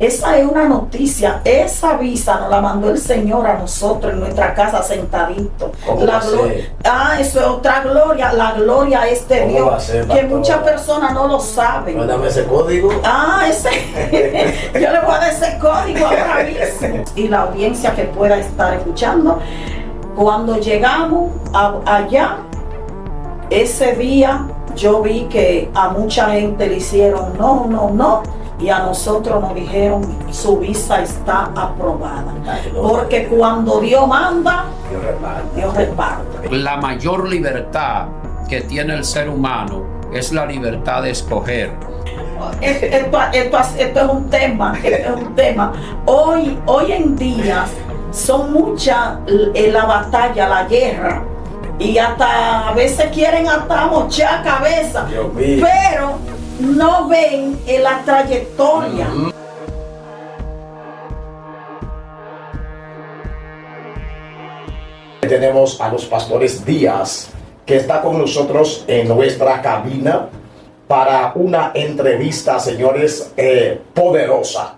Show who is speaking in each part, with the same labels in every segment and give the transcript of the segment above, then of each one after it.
Speaker 1: Esa es una noticia. Esa visa nos la mandó el Señor a nosotros en nuestra casa sentadito. Eso es otra gloria. La gloria es de Dios, que muchas personas no lo saben.
Speaker 2: Mándame ese código.
Speaker 1: Yo le voy a dar ese código ahora mismo. Y la audiencia que pueda estar escuchando, cuando llegamos allá, ese día yo vi que a mucha gente le hicieron no, y a nosotros nos dijeron su visa está aprobada. Porque cuando Dios manda, Dios reparte.
Speaker 3: La mayor libertad que tiene el ser humano es la libertad de escoger.
Speaker 1: Esto es un tema. Hoy en día son muchas la batalla, la guerra, y hasta a veces quieren hasta mochar cabeza, pero no ven en la trayectoria.
Speaker 2: Tenemos a los pastores Díaz, que está con nosotros en nuestra cabina para una entrevista, señores, poderosa.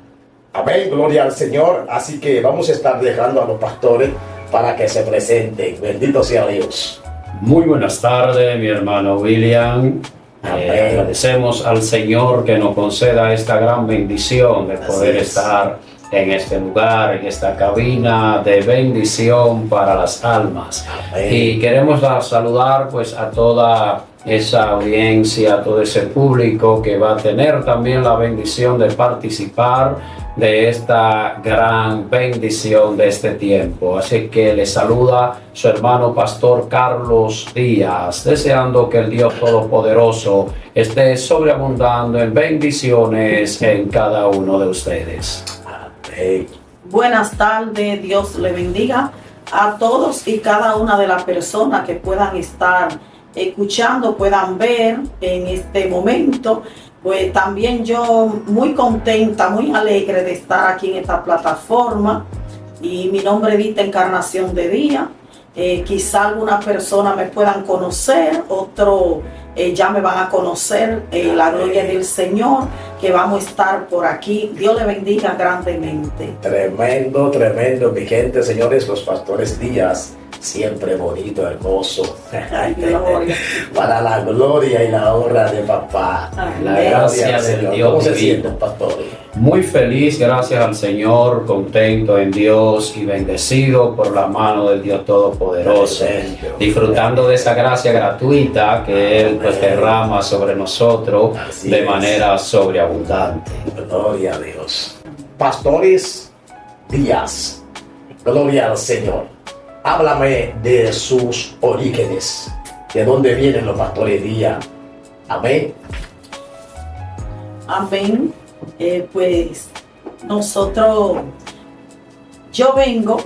Speaker 2: Amén, gloria al Señor. Así que vamos a estar dejando a los pastores para que se presenten. Bendito sea Dios.
Speaker 4: Muy buenas tardes, mi hermano William. Agradecemos al Señor que nos conceda esta gran bendición de poder estar en este lugar, en esta cabina de bendición para las almas.
Speaker 2: Amén.
Speaker 4: Y queremos saludar pues a toda esa audiencia, a todo ese público que va a tener también la bendición de participar de esta gran bendición de este tiempo. Así que le saluda su hermano pastor Carlos Díaz, deseando que el Dios Todopoderoso esté sobreabundando en bendiciones en cada uno de ustedes.
Speaker 2: Amén.
Speaker 1: Buenas tardes, Dios le bendiga a todos y cada una de las personas que puedan estar escuchando, puedan ver en este momento. Pues también yo muy contenta, muy alegre de estar aquí en esta plataforma, y mi nombre es Vita Encarnación de Díaz. Quizá algunas personas me puedan conocer, otros ya me van a conocer, la gloria del Señor, que vamos a estar por aquí. Dios le bendiga grandemente.
Speaker 2: Tremendo, mi gente, señores, los pastores Díaz, siempre bonito, hermoso. Para la gloria y la honra de papá.
Speaker 4: La gracia del Dios
Speaker 2: ¿Cómo se
Speaker 4: divino.
Speaker 2: sienten, pastores?
Speaker 4: Muy feliz, gracias al Señor, contento en Dios y bendecido por la mano del Dios Todopoderoso, disfrutando de esa gracia gratuita que Él pues derrama sobre nosotros de manera sobreabundante.
Speaker 2: Gloria a Dios. Pastores Díaz, gloria al Señor. Háblame de sus orígenes, de dónde vienen los pastores Díaz. Amén.
Speaker 1: Amén. Pues nosotros, yo vengo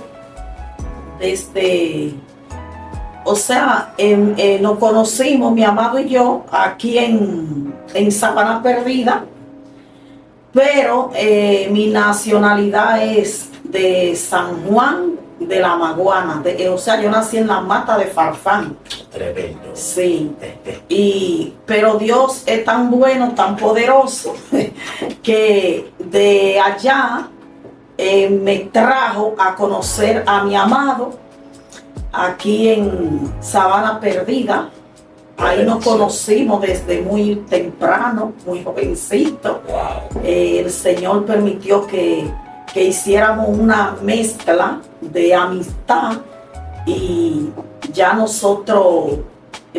Speaker 1: desde, nos conocimos, mi amado y yo, aquí en Sabana Perdida, pero mi nacionalidad es de San Juan de la Maguana, yo nací en la Mata de Farfán.
Speaker 2: Tremendo.
Speaker 1: Sí, pero Dios es tan bueno, tan poderoso, que de allá me trajo a conocer a mi amado aquí en Sabana Perdida. Ahí nos conocimos desde muy temprano, muy jovencito.
Speaker 2: Wow.
Speaker 1: El Señor permitió que hiciéramos una mezcla de amistad, y ya nosotros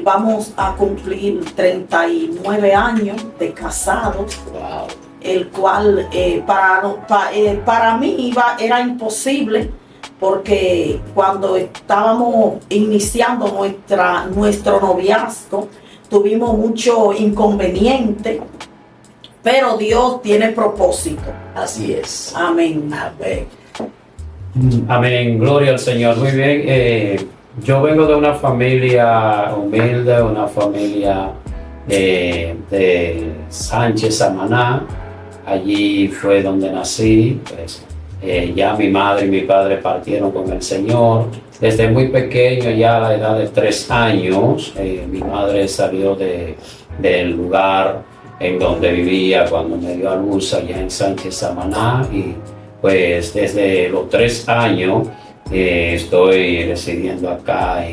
Speaker 1: vamos a cumplir 39 años de casados.
Speaker 2: Wow.
Speaker 1: El cual para mí era imposible, porque cuando estábamos iniciando nuestro noviazgo tuvimos mucho inconveniente, pero Dios tiene propósito.
Speaker 2: Así es.
Speaker 1: Amén.
Speaker 2: Amén.
Speaker 4: Amén, gloria al Señor. Muy bien, yo vengo de una familia humilde, una familia de Sánchez, Samaná. Allí fue donde nací. Pues, ya mi madre y mi padre partieron con el Señor. Desde muy pequeño, ya a la edad de 3 años, mi madre salió del lugar en donde vivía cuando me dio a luz allá en Sánchez Samaná, y pues desde los 3 años estoy residiendo acá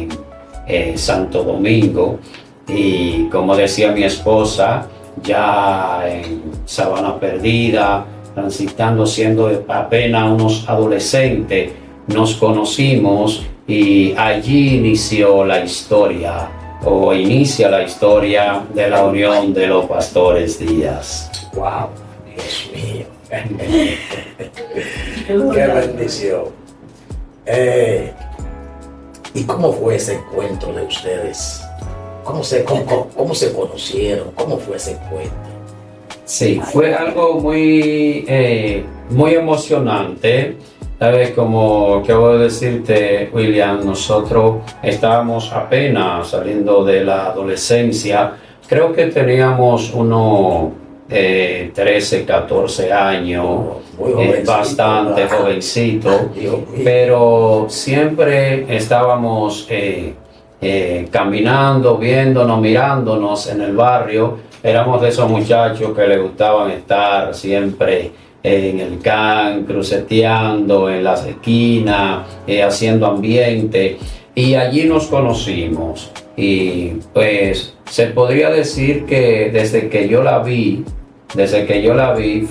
Speaker 4: en Santo Domingo, y como decía mi esposa, ya en Sabana Perdida, transitando siendo apenas unos adolescentes, nos conocimos y allí inició la historia, o inicia la historia de la unión de los pastores Díaz.
Speaker 2: Wow, Dios mío. Qué bendición. ¿Y cómo fue ese encuentro de ustedes? ¿Cómo se conocieron? ¿Cómo fue ese encuentro?
Speaker 4: Sí, fue algo muy emocionante. Sabes, como acabo de decirte, William, nosotros estábamos apenas saliendo de la adolescencia. Creo que teníamos unos 13, 14 años, bastante jovencito, pero siempre estábamos caminando, viéndonos, mirándonos en el barrio. Éramos de esos muchachos que les gustaban estar siempre en el can, cruceteando en las esquinas, haciendo ambiente, y allí nos conocimos. Y pues se podría decir que desde que yo la vi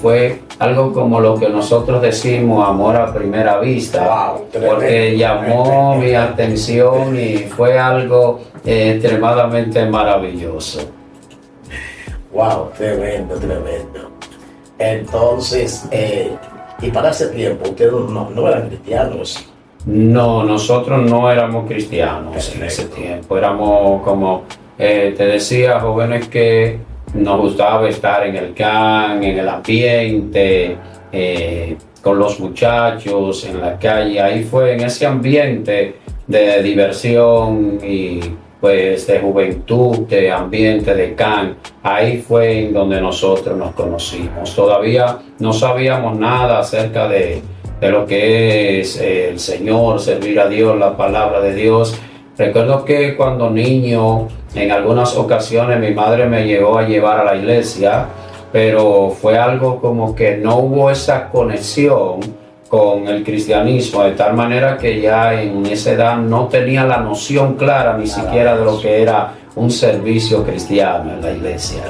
Speaker 4: fue algo como lo que nosotros decimos amor a primera vista. Wow, porque llamó mi atención y fue algo extremadamente maravilloso.
Speaker 2: Wow, tremendo. Entonces, y para ese tiempo ustedes no eran cristianos.
Speaker 4: No, nosotros no éramos cristianos. Perfecto. En ese tiempo. Éramos, como te decía, jóvenes que nos gustaba estar en el can, en el ambiente, con los muchachos, en la calle. Ahí fue en ese ambiente de diversión y pues de juventud, de ambiente de can. Ahí fue en donde nosotros nos conocimos. Todavía no sabíamos nada acerca de lo que es el Señor, servir a Dios, la palabra de Dios. Recuerdo que cuando niño, en algunas ocasiones mi madre me llegó a llevar a la iglesia, pero fue algo como que no hubo esa conexión con el cristianismo, de tal manera que ya en esa edad no tenía la noción clara ni siquiera de lo que era un servicio cristiano en la iglesia.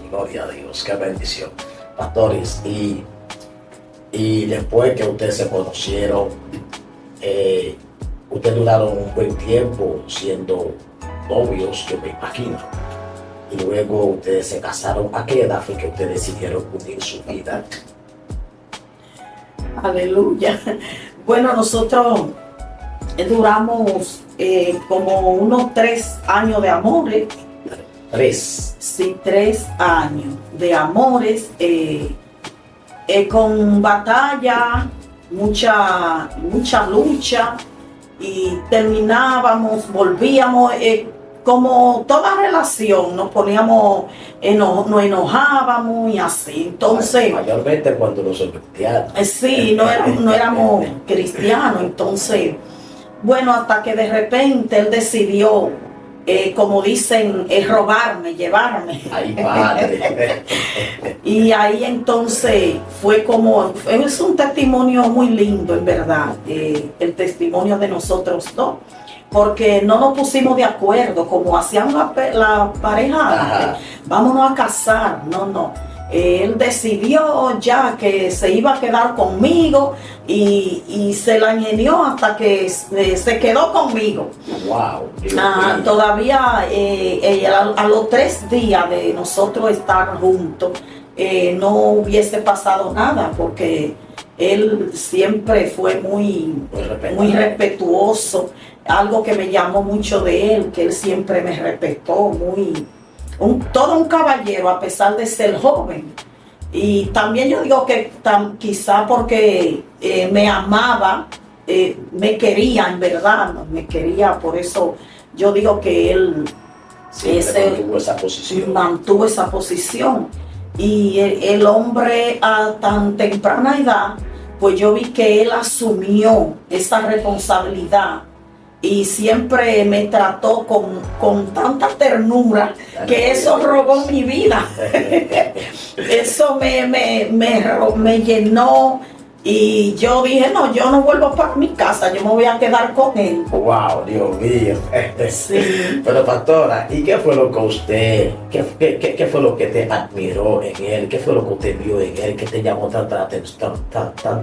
Speaker 2: Gloria a Dios, qué bendición. Pastores, y después que ustedes se conocieron, ustedes duraron un buen tiempo siendo novios, yo me imagino, y luego ustedes se casaron. ¿A qué edad fue que ustedes decidieron unir su vida?
Speaker 1: Aleluya. Bueno, nosotros duramos como unos 3 años de amores.
Speaker 2: 3.
Speaker 1: Sí, 3 años de amores, con batalla, mucha lucha, y terminábamos, volvíamos, como toda relación, nos poníamos, nos enojábamos y así. Entonces,
Speaker 2: mayormente cuando no son cristianos.
Speaker 1: Sí, no éramos cristianos. Entonces, bueno, hasta que de repente él decidió, como dicen, robarme, llevarme.
Speaker 2: Ay, padre.
Speaker 1: Y ahí entonces fue como, es un testimonio muy lindo, en verdad, el testimonio de nosotros dos. Porque no nos pusimos de acuerdo, como hacían la pareja antes, vámonos a casar. No. Él decidió ya que se iba a quedar conmigo y se la ingenió hasta que se quedó conmigo.
Speaker 2: Wow.
Speaker 1: Todavía a los 3 días de nosotros estar juntos, no hubiese pasado nada, porque él siempre fue muy respetuoso. Algo que me llamó mucho de él, que él siempre me respetó, todo un caballero a pesar de ser joven. Y también yo digo que quizá porque me amaba, me quería, en verdad, ¿no? Me quería, por eso yo digo que él mantuvo esa posición. Y el hombre a tan temprana edad, pues yo vi que él asumió esa responsabilidad y siempre me trató con tanta ternura que eso robó mi vida. Eso me llenó y yo dije, no, yo no vuelvo para mi casa, yo me voy a quedar con él.
Speaker 2: Wow, Dios mío.
Speaker 1: Sí.
Speaker 2: Pero pastora, ¿y qué fue lo que usted, qué fue lo que te admiró en él? ¿Qué fue lo que usted vio en él? ¿Qué te llamó tanto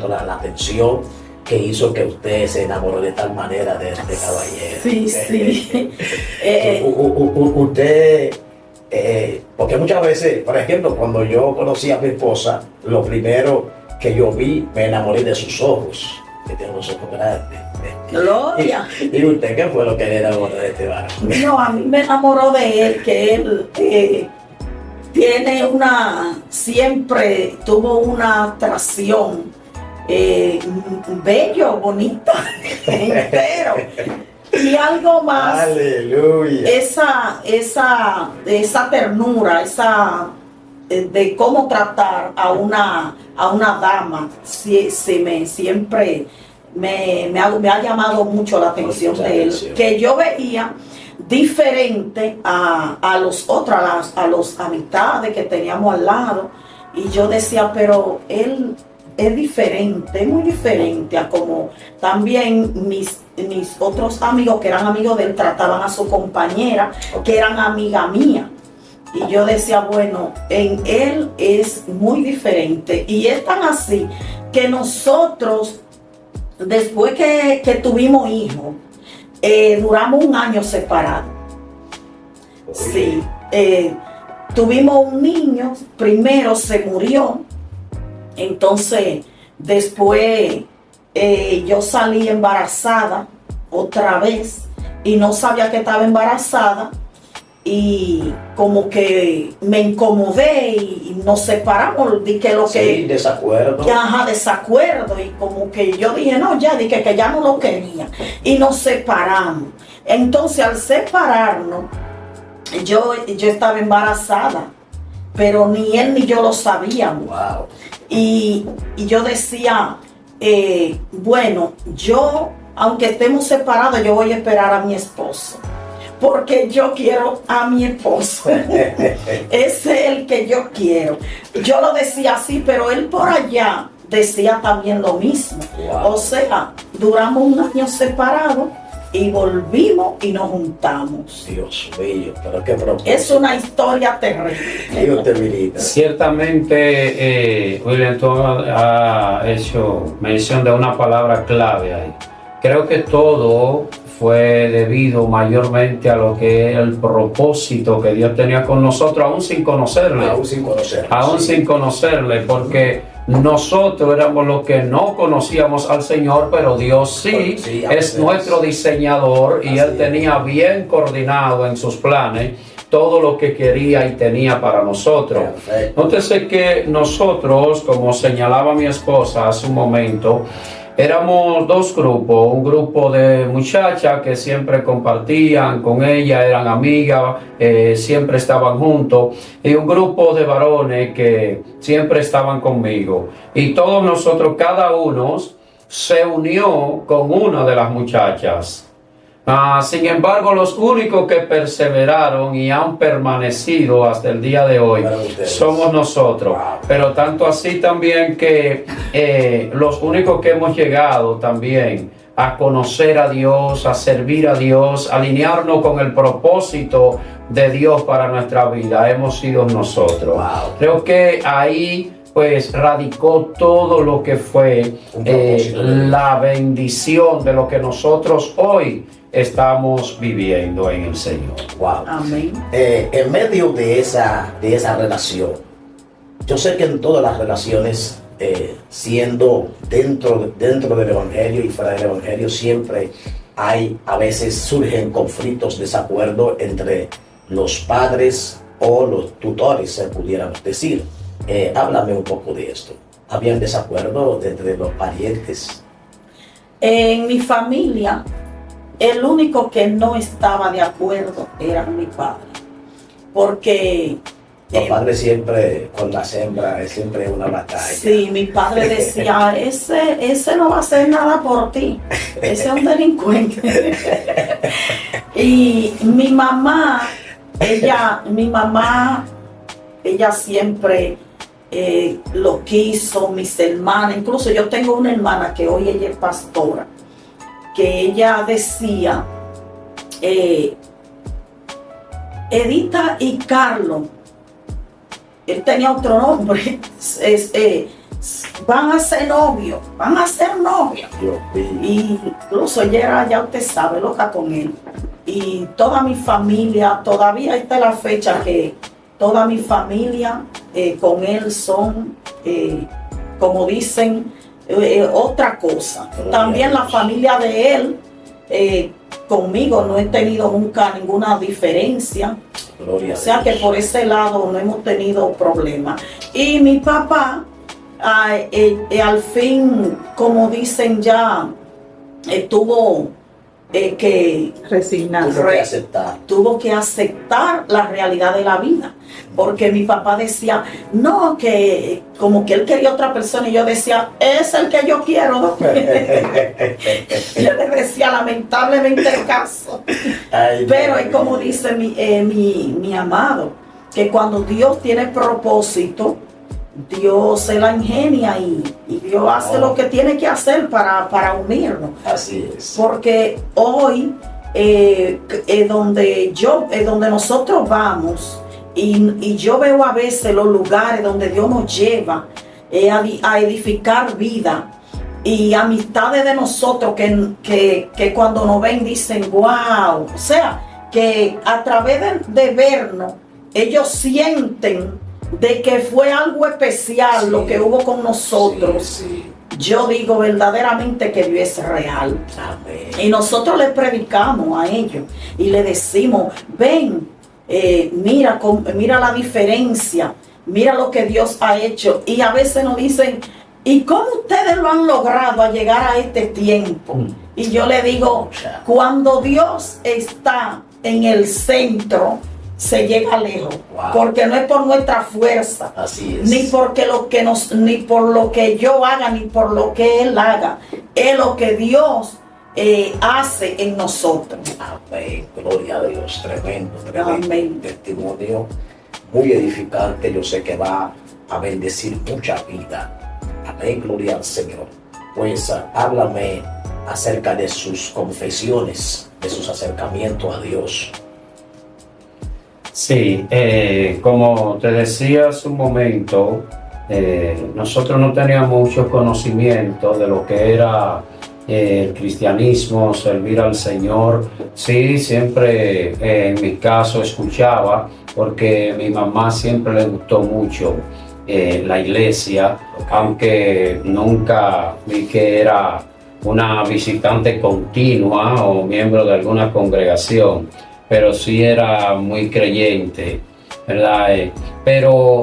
Speaker 2: la atención que hizo que usted se enamoró de tal manera de este caballero?
Speaker 1: Sí, sí.
Speaker 2: Usted, porque muchas veces, por ejemplo, cuando yo conocí a mi esposa, lo primero que yo vi, me enamoré de sus ojos, que tiene unos ojos grandes.
Speaker 1: Gloria.
Speaker 2: ¿Y usted qué fue lo que le enamoró de este varón?
Speaker 1: No, a mí me enamoró de él, que él tiene siempre tuvo una atracción bello, bonita, entero. Y algo más,
Speaker 2: Aleluya.
Speaker 1: esa ternura, de cómo tratar a una dama, siempre me ha llamado mucho la atención de él, que yo veía diferente a los otros, a los amistades que teníamos al lado, y yo decía, pero él es diferente, muy diferente a como también mis otros amigos que eran amigos de él trataban a su compañera, que eran amiga mía. Y yo decía, bueno, en él es muy diferente. Y es tan así que nosotros, después que tuvimos hijos, duramos 1 año separados. Sí, tuvimos un niño, primero se murió, entonces después yo salí embarazada otra vez y no sabía que estaba embarazada. Y como que me incomodé y nos separamos,
Speaker 2: desacuerdo.
Speaker 1: Desacuerdo, y como que yo dije, no, ya dije que ya no lo quería, y nos separamos. Entonces al separarnos, yo estaba embarazada, pero ni él ni yo lo sabíamos.
Speaker 2: Wow.
Speaker 1: Y yo decía, bueno, yo, aunque estemos separados, yo voy a esperar a mi esposo, porque yo quiero a mi esposo. Es el que yo quiero. Yo lo decía así, pero él por allá decía también lo mismo.
Speaker 2: Wow.
Speaker 1: O sea, duramos 1 año separados y volvimos y nos juntamos.
Speaker 2: Dios mío, pero qué propósito.
Speaker 1: Es una historia terrible.
Speaker 2: Dios te bendiga.
Speaker 4: Ciertamente, William, tú has hecho mención de una palabra clave ahí. Creo que todo fue debido mayormente a lo que es el propósito que Dios tenía con nosotros, aún sin conocerle. Aún sin conocerle, porque nosotros éramos los que no conocíamos al Señor, pero Dios sí es nuestro diseñador y Él tenía bien coordinado en sus planes todo lo que quería y tenía para nosotros. Nótese que nosotros, como señalaba mi esposa hace un momento, éramos 2 grupos, un grupo de muchachas que siempre compartían con ella, eran amigas, siempre estaban juntos, y un grupo de varones que siempre estaban conmigo. Y todos nosotros, cada uno se unió con una de las muchachas. Sin embargo, los únicos que perseveraron y han permanecido hasta el día de hoy somos nosotros. Pero tanto así también que los únicos que hemos llegado también a conocer a Dios, a servir a Dios, a alinearnos con el propósito de Dios para nuestra vida, hemos sido nosotros. Creo que ahí pues radicó todo lo que fue la bendición de lo que nosotros hoy estamos viviendo en el Señor.
Speaker 2: Wow.
Speaker 1: Amén.
Speaker 2: En medio de esa relación, yo sé que en todas las relaciones, siendo dentro del Evangelio y fuera del Evangelio, siempre a veces surgen conflictos, desacuerdos entre los padres o los tutores, pudiéramos decir. Háblame un poco de esto. ¿Habían desacuerdo entre los parientes?
Speaker 1: En mi familia, el único que no estaba de acuerdo era mi padre, porque
Speaker 2: Los padres siempre, con las hembras, es siempre una batalla.
Speaker 1: Sí, mi padre decía, ese no va a hacer nada por ti, ese es un delincuente. Y mi mamá, ella siempre lo quiso, mis hermanas, incluso yo tengo una hermana que hoy ella es pastora, que ella decía, Edita y Carlos, él tenía otro nombre, van a ser novios,
Speaker 2: Dios mío.
Speaker 1: Y incluso ella era, ya usted sabe, loca con él. Y toda mi familia, todavía está la fecha que toda mi familia con él son, como dicen, otra cosa. También la familia de él, conmigo no he tenido nunca ninguna diferencia.
Speaker 2: Gloria
Speaker 1: O sea
Speaker 2: a
Speaker 1: que
Speaker 2: Dios.
Speaker 1: por ese lado no hemos tenido problemas. Y mi papá, al fin, como dicen ya, tuvo que resignar,
Speaker 2: Tuvo que aceptar.
Speaker 1: tuvo que aceptar la realidad de la vida. Porque mi papá decía, no, que como que él quería otra persona, y yo decía, es el que yo quiero, ¿no? Yo le decía lamentablemente el caso.
Speaker 2: Ay,
Speaker 1: Pero
Speaker 2: Dios
Speaker 1: es como
Speaker 2: mío.
Speaker 1: dice mi amado, que cuando Dios tiene propósito, Dios se la ingenia y Dios hace lo que tiene que hacer para unirnos.
Speaker 2: Así es.
Speaker 1: Porque hoy, donde nosotros vamos, y yo veo a veces los lugares donde Dios nos lleva a edificar vida, y amistades de nosotros que cuando nos ven dicen, wow, o sea, que a través de vernos, ellos sienten de que fue algo especial lo que hubo con nosotros.
Speaker 2: Sí,
Speaker 1: Yo digo verdaderamente que Dios es real.
Speaker 2: sí. Amén.
Speaker 1: Y nosotros le predicamos a ellos y le decimos, ven, mira la diferencia, mira lo que Dios ha hecho. Y a veces nos dicen, ¿y cómo ustedes lo han logrado a llegar a este tiempo? Y yo le digo, cuando Dios está en el centro, se llega lejos.
Speaker 2: Wow.
Speaker 1: Porque no es por nuestra fuerza,
Speaker 2: Así es.
Speaker 1: ni ni por lo que yo haga, ni por lo que Él haga. Es lo que Dios hace en nosotros.
Speaker 2: Amén. Gloria a Dios. Tremendo, tremendo
Speaker 1: Amén.
Speaker 2: testimonio. Muy edificante. Yo sé que va a bendecir mucha vida. Amén. Gloria al Señor. Pues háblame acerca de sus confesiones, de sus acercamientos a Dios.
Speaker 4: Sí, como te decía hace un momento, nosotros no teníamos mucho conocimiento de lo que era el cristianismo, servir al Señor. Sí, siempre en mi caso escuchaba, porque mi mamá siempre le gustó mucho la iglesia, aunque nunca vi que era una visitante continua o miembro de alguna congregación, pero sí era muy creyente, ¿verdad? Pero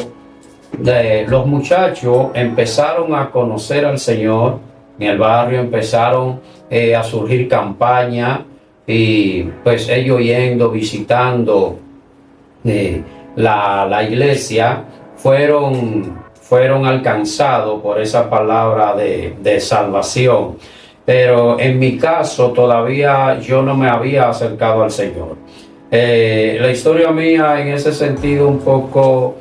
Speaker 4: los muchachos empezaron a conocer al Señor en el barrio, empezaron a surgir campañas, y pues ellos yendo, visitando la iglesia, fueron alcanzados por esa palabra de salvación. Pero en mi caso todavía yo no me había acercado al Señor. La historia mía en ese sentido un poco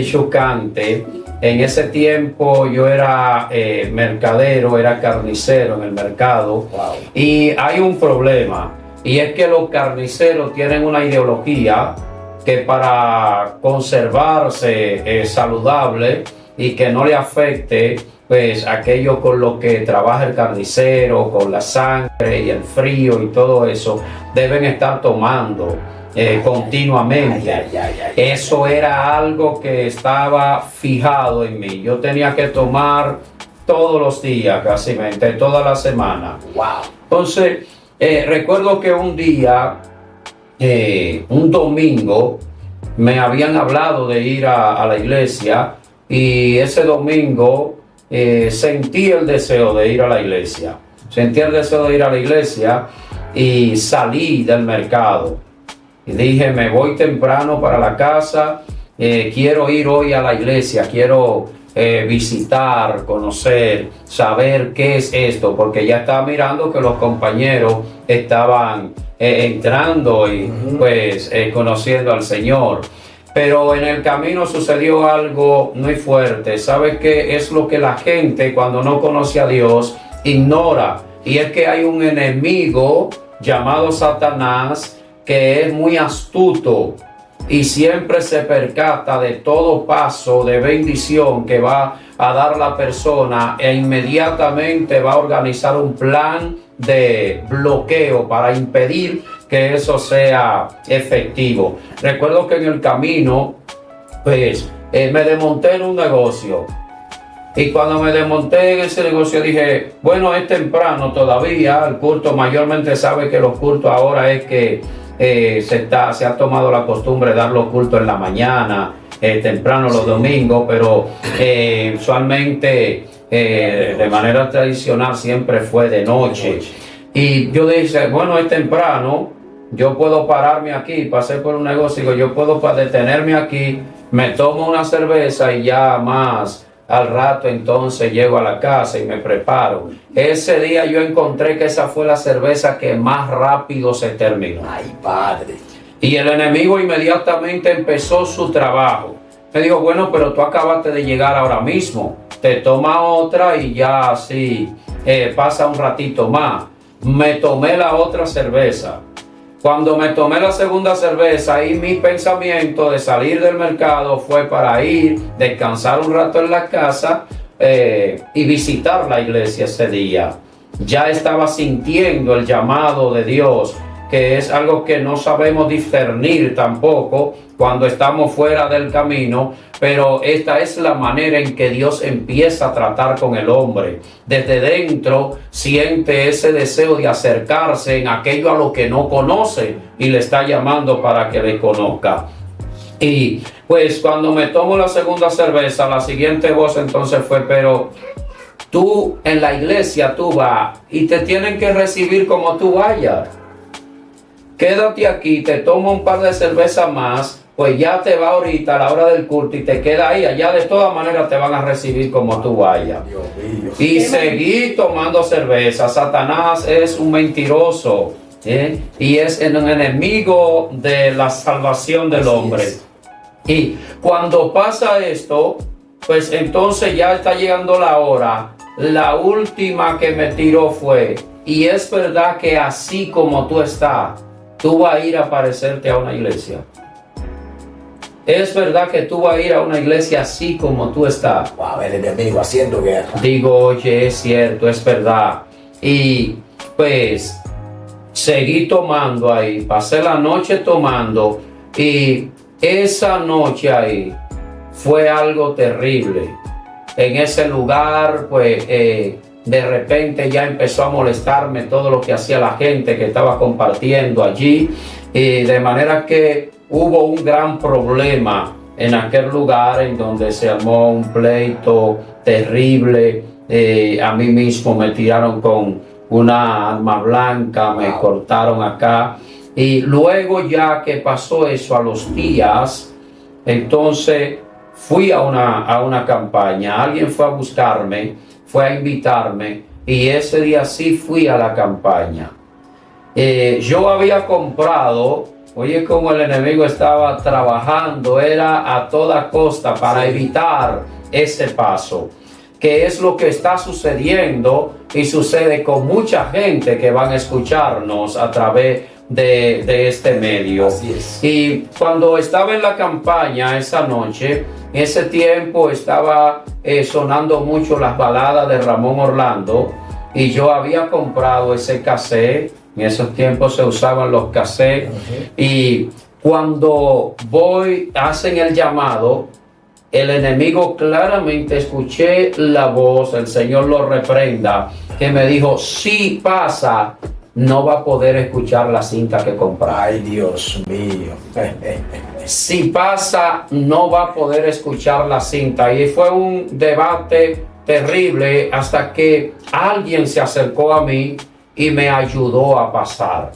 Speaker 4: chocante. En ese tiempo yo era mercadero, era carnicero en el mercado.
Speaker 2: Wow.
Speaker 4: Y hay un problema, y es que los carniceros tienen una ideología que para conservarse saludable y que no le afecte pues aquello con lo que trabaja el carnicero, con la sangre y el frío y todo eso, deben estar tomando continuamente. Eso era algo que estaba fijado en mí. Yo tenía que tomar todos los días, casi toda la semana.
Speaker 2: Wow.
Speaker 4: Entonces, recuerdo que un día, un domingo, me habían hablado de ir a la iglesia, y ese domingo sentí el deseo de ir a la iglesia. Sentí el deseo de ir a la iglesia y salí del mercado. Y dije, me voy temprano para la casa quiero ir hoy a la iglesia, quiero visitar, conocer, saber qué es esto, porque ya estaba mirando que los compañeros estaban entrando y pues conociendo al Señor. Pero en el camino sucedió algo muy fuerte. ¿Sabes qué es lo que la gente cuando no conoce a Dios ignora? Y es que hay un enemigo llamado Satanás que es muy astuto y siempre se percata de todo paso de bendición que va a dar la persona e inmediatamente va a organizar un plan de bloqueo para impedir que eso sea efectivo. Recuerdo que en el camino, pues, me desmonté en un negocio. Y cuando me desmonté en ese negocio dije, bueno, es temprano todavía, el culto mayormente sabe que los cultos ahora es que se ha tomado la costumbre de dar los cultos en la mañana, temprano los domingos, pero usualmente de manera tradicional siempre fue de noche. Y yo dije, bueno, es temprano, yo puedo pararme aquí, pasé por un negocio, digo, yo puedo detenerme aquí, me tomo una cerveza y ya más al rato entonces llego a la casa y me preparo. Ese día yo encontré que esa fue la cerveza que más rápido se terminó.
Speaker 2: Ay, Padre.
Speaker 4: Y el enemigo inmediatamente empezó su trabajo. Me dijo, bueno, pero tú acabaste de llegar ahora mismo, te toma otra y ya así pasa un ratito más. Me tomé la otra cerveza. Cuando me tomé la segunda cerveza y mi pensamiento de salir del mercado fue para ir, descansar un rato en la casa y visitar la iglesia ese día. Ya estaba sintiendo el llamado de Dios, que es algo que no sabemos discernir tampoco cuando estamos fuera del camino, pero esta es la manera en que Dios empieza a tratar con el hombre. Desde dentro siente ese deseo de acercarse en aquello a lo que no conoce y le está llamando para que le conozca. Y pues cuando me tomo la segunda cerveza, la siguiente voz entonces fue, pero tú en la iglesia tú vas y te tienen que recibir como tú vayas. Quédate aquí, te toma un par de cervezas más, pues ya te va ahorita a la hora del culto y te queda ahí. Allá de todas maneras te van a recibir como tú vayas.
Speaker 2: Dios mío.
Speaker 4: Y seguí tomando cerveza. Satanás es un mentiroso, y es un enemigo de la salvación del hombre. Y cuando pasa esto, pues entonces ya está llegando la hora. La última que me tiró fue, y es verdad que así como tú estás, tú vas a ir a parecerte a una iglesia. Es verdad que tú vas a ir a una iglesia así como tú estás.
Speaker 2: Wow, el enemigo haciendo guerra.
Speaker 4: Digo, oye, es cierto, es verdad. Y pues seguí tomando ahí, pasé la noche tomando y esa noche ahí fue algo terrible. En ese lugar, pues de repente ya empezó a molestarme todo lo que hacía la gente que estaba compartiendo allí, y de manera que hubo un gran problema en aquel lugar en donde se armó un pleito terrible. A mí mismo me tiraron con una arma blanca, me cortaron acá, y luego ya que pasó eso, a los días, entonces fui a una campaña. Alguien fue a buscarme, fue a invitarme, y ese día sí fui a la campaña. Yo había comprado, oye, como el enemigo estaba trabajando, era a toda costa para evitar ese paso, que es lo que está sucediendo y sucede con mucha gente que van a escucharnos a través de este medio.
Speaker 2: Así es.
Speaker 4: Y cuando estaba en la campaña esa noche, en ese tiempo estaba sonando mucho las baladas de Ramón Orlando, y yo había comprado ese cassette. En esos tiempos se usaban los cassettes. Y cuando hacen el llamado, el enemigo claramente, escuché la voz, el Señor lo reprenda, que me dijo, si pasa, no va a poder escuchar la cinta que comprar.
Speaker 2: Ay, Dios mío.
Speaker 4: Si pasa, no va a poder escuchar la cinta. Y fue un debate terrible hasta que alguien se acercó a mí y me ayudó a pasar.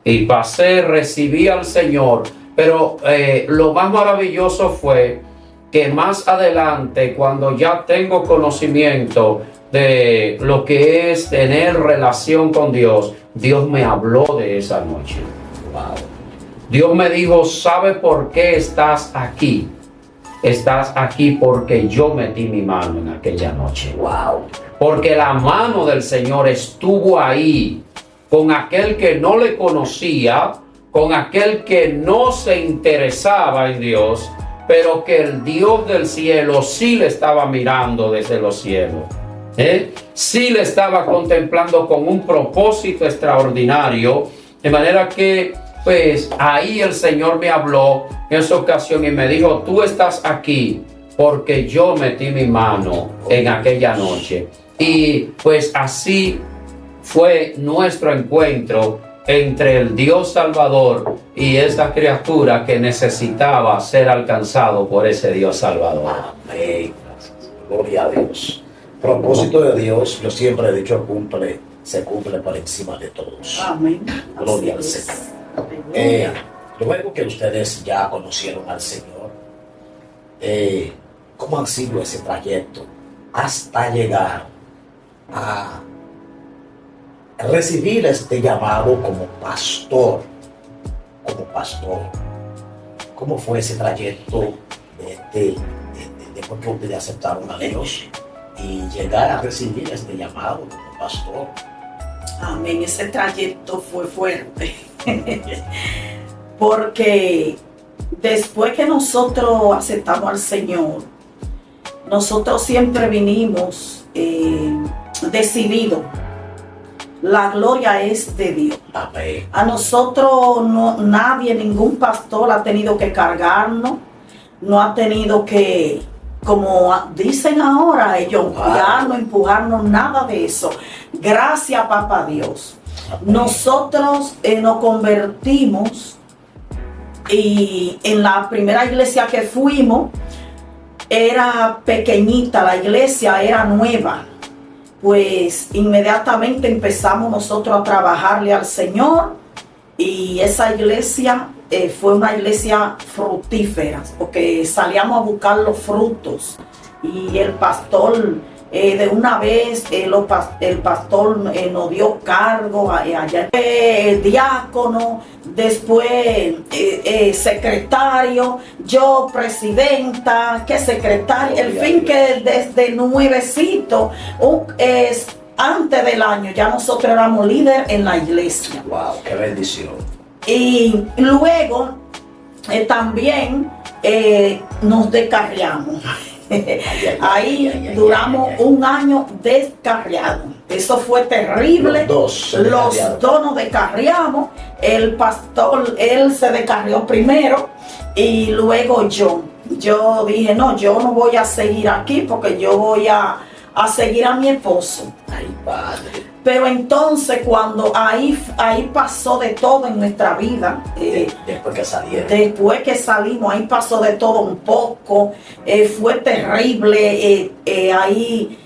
Speaker 4: Y pasé, recibí al Señor, Pero lo más maravilloso fue que más adelante, cuando ya tengo conocimiento de lo que es tener relación con Dios, Dios me habló de esa noche.
Speaker 2: Wow.
Speaker 4: Dios me dijo, ¿sabe por qué estás aquí? Estás aquí porque yo metí mi mano en aquella noche.
Speaker 2: Wow.
Speaker 4: Porque la mano del Señor estuvo ahí con aquel que no le conocía, con aquel que no se interesaba en Dios, pero que el Dios del cielo sí le estaba mirando desde los cielos. Sí le estaba contemplando con un propósito extraordinario, de manera que pues ahí el Señor me habló en esa ocasión y me dijo, tú estás aquí porque yo metí mi mano en aquella noche. Y pues así fue nuestro encuentro entre el Dios Salvador y esta criatura que necesitaba ser alcanzado por ese Dios Salvador.
Speaker 2: Amén. Gloria a Dios. Propósito de Dios, yo siempre he dicho, se cumple por encima de todos.
Speaker 1: Amén.
Speaker 2: Gloria al
Speaker 1: Así es.
Speaker 2: Señor. Luego que ustedes ya conocieron al Señor, ¿cómo han sido ese trayecto hasta llegar a recibir este llamado como pastor? Como pastor, ¿cómo fue ese trayecto después que ustedes aceptaron a Dios y llegar a recibir este llamado como pastor?
Speaker 1: Amén. Ese trayecto fue fuerte. Porque después que nosotros aceptamos al Señor, nosotros siempre vinimos decididos. La gloria es de Dios.
Speaker 2: Amén.
Speaker 1: A nosotros nadie, ningún pastor ha tenido que cargarnos, no ha tenido que, como dicen ahora, ellos empujarnos, nada de eso. Gracias, papá Dios.
Speaker 2: Amén.
Speaker 1: Nosotros nos convertimos y en la primera iglesia que fuimos era pequeñita, la iglesia era nueva. Pues inmediatamente empezamos nosotros a trabajarle al Señor y esa iglesia fue una iglesia fructífera porque salíamos a buscar los frutos y el pastor de una vez el pastor nos dio cargo allá, diácono, después secretario, yo presidenta, que secretaria, el fin que desde nuevecito, antes del año ya nosotros éramos líderes en la iglesia.
Speaker 2: Wow, qué bendición.
Speaker 1: Y luego también nos descarriamos. Ahí duramos un año descarriados. Eso fue terrible. Los dos nos descarriamos. El pastor, él se descarrió primero y luego yo. Yo dije, no, yo no voy a seguir aquí porque yo voy a seguir a mi esposo.
Speaker 2: Ay, Padre.
Speaker 1: Pero entonces cuando ahí pasó de todo en nuestra vida.
Speaker 2: Después que salieron.
Speaker 1: Después que salimos, ahí pasó de todo un poco. Fue terrible. Ahí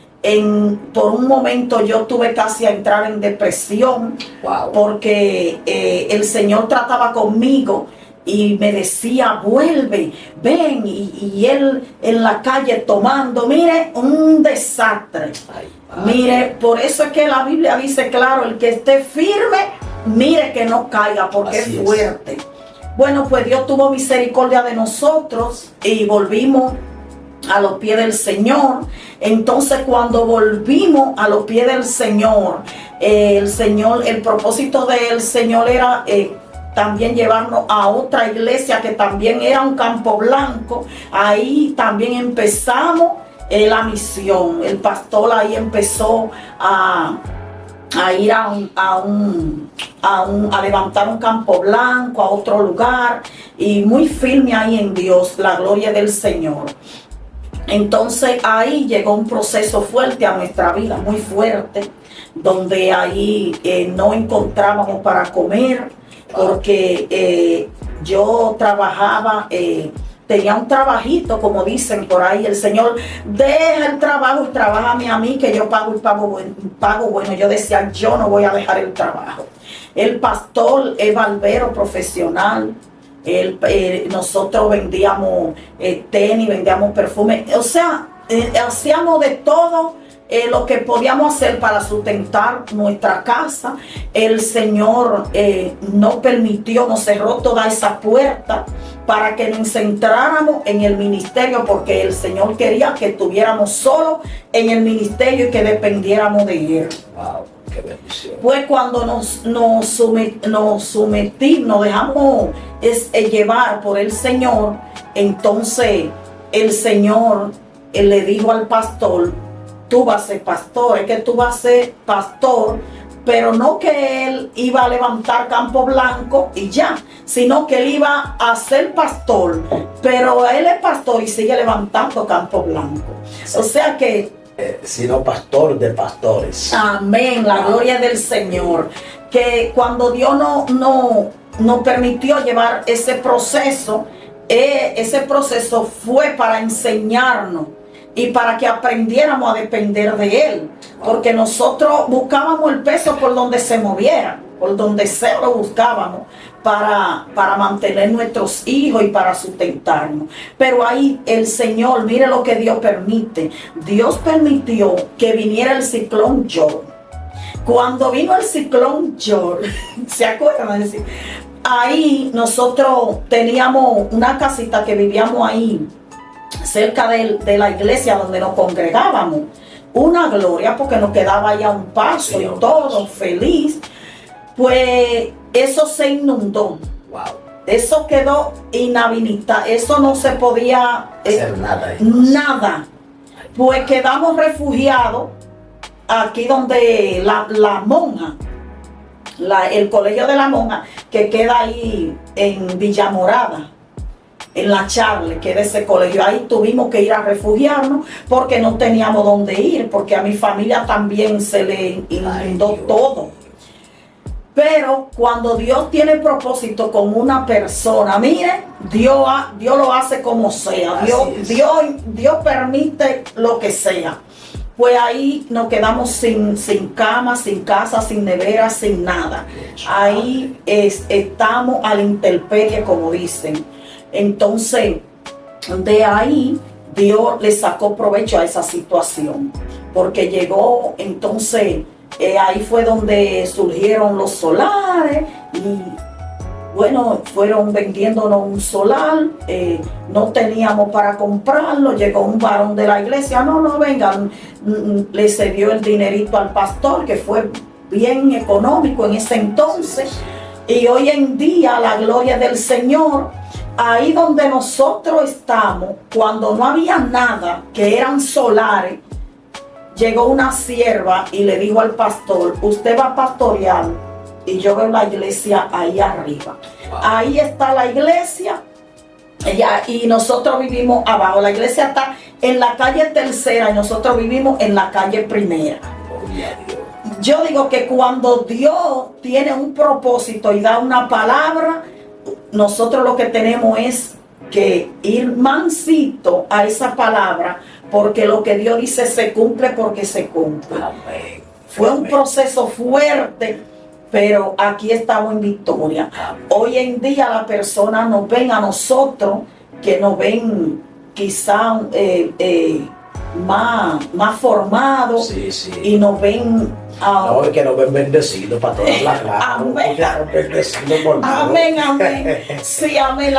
Speaker 1: por un momento yo tuve casi a entrar en depresión.
Speaker 2: Wow.
Speaker 1: Porque el Señor trataba conmigo y me decía, vuelve, ven, y él en la calle tomando, mire, un desastre.
Speaker 2: Ay,
Speaker 1: mire, por eso es que la Biblia dice claro, el que esté firme, mire que no caiga, porque
Speaker 2: así
Speaker 1: es fuerte. Bueno, pues Dios tuvo misericordia de nosotros y volvimos a los pies del Señor. Entonces cuando volvimos a los pies del Señor, el propósito del Señor era también llevarnos a otra iglesia que también era un Campo Blanco. Ahí también empezamos la misión. El pastor ahí empezó a ir a levantar un Campo Blanco, a otro lugar, y muy firme ahí en Dios, la gloria del Señor. Entonces ahí llegó un proceso fuerte a nuestra vida, muy fuerte, donde ahí no encontrábamos para comer, porque yo trabajaba, tenía un trabajito, como dicen por ahí, el Señor, deja el trabajo y trabájame a mí, que yo pago y pago bueno. Yo decía, yo no voy a dejar el trabajo. El pastor es barbero profesional, Nosotros vendíamos tenis, vendíamos perfume, o sea, hacíamos de todo lo que podíamos hacer para sustentar nuestra casa. El Señor no permitió, nos cerró toda esa puerta para que nos centráramos en el ministerio, porque el Señor quería que estuviéramos solos en el ministerio y que dependiéramos de Él.
Speaker 2: Wow, qué bendición.
Speaker 1: Pues cuando nos dejamos llevar por el Señor, entonces el Señor le dijo al pastor: tú vas a ser pastor, es que tú vas a ser pastor, pero no que él iba a levantar Campo Blanco y ya, sino que él iba a ser pastor, pero él es pastor y sigue levantando Campo Blanco. O sea que
Speaker 2: Sino pastor de pastores.
Speaker 1: amén, la gloria del Señor. Que cuando Dios no permitió llevar ese proceso fue para enseñarnos y para que aprendiéramos a depender de Él. Porque nosotros buscábamos el peso por donde se moviera, por donde sea lo buscábamos para mantener nuestros hijos y para sustentarnos. Pero ahí el Señor, mire lo que Dios permite. Dios permitió que viniera el ciclón George. Cuando vino el ciclón George, ¿se acuerdan? Ahí nosotros teníamos una casita que vivíamos ahí, cerca de la iglesia donde nos congregábamos. Una gloria, porque nos quedaba ahí a un paso, sí, y todo feliz. Pues eso se inundó.
Speaker 2: Wow.
Speaker 1: Eso quedó inhabilitado. Eso no se podía
Speaker 2: hacer nada.
Speaker 1: Nada. Pues quedamos refugiados aquí donde la monja, el colegio de la monja, que queda ahí en Villamorada, en la Charle, que es ese colegio. Ahí tuvimos que ir a refugiarnos porque no teníamos dónde ir, porque a mi familia también se le inundó todo. Pero cuando Dios tiene propósito con una persona, mire, Dios lo hace como sea. Dios permite lo que sea. Pues ahí nos quedamos sin cama, sin casa, sin nevera, sin nada. Ahí estamos a la intemperie, como dicen. Entonces, de ahí Dios le sacó provecho a esa situación, porque llegó, entonces, ahí fue donde surgieron los solares y bueno, fueron vendiéndonos un solar, no teníamos para comprarlo, llegó un varón de la iglesia, no vengan, le cedió el dinerito al pastor, que fue bien económico en ese entonces, y hoy en día, la gloria del Señor, ahí donde nosotros estamos, cuando no había nada, que eran solares, llegó una sierva y le dijo al pastor: usted va a pastorear, y yo veo la iglesia ahí arriba. Wow. Ahí está la iglesia, y nosotros vivimos abajo. La iglesia está en la calle Tercera y nosotros vivimos en la calle Primera. Yo digo que cuando Dios tiene un propósito y da una palabra, nosotros lo que tenemos es que ir mansito a esa palabra, porque lo que Dios dice se cumple porque se cumple. Amén. Fue un proceso fuerte, pero aquí estamos en victoria. Amén. Hoy en día las personas nos ven a nosotros, que nos ven quizá más formados, sí. Y nos ven
Speaker 2: no, es que nos ven bendecidos para todas las clases.
Speaker 1: Amén. Amén. Sí, amén.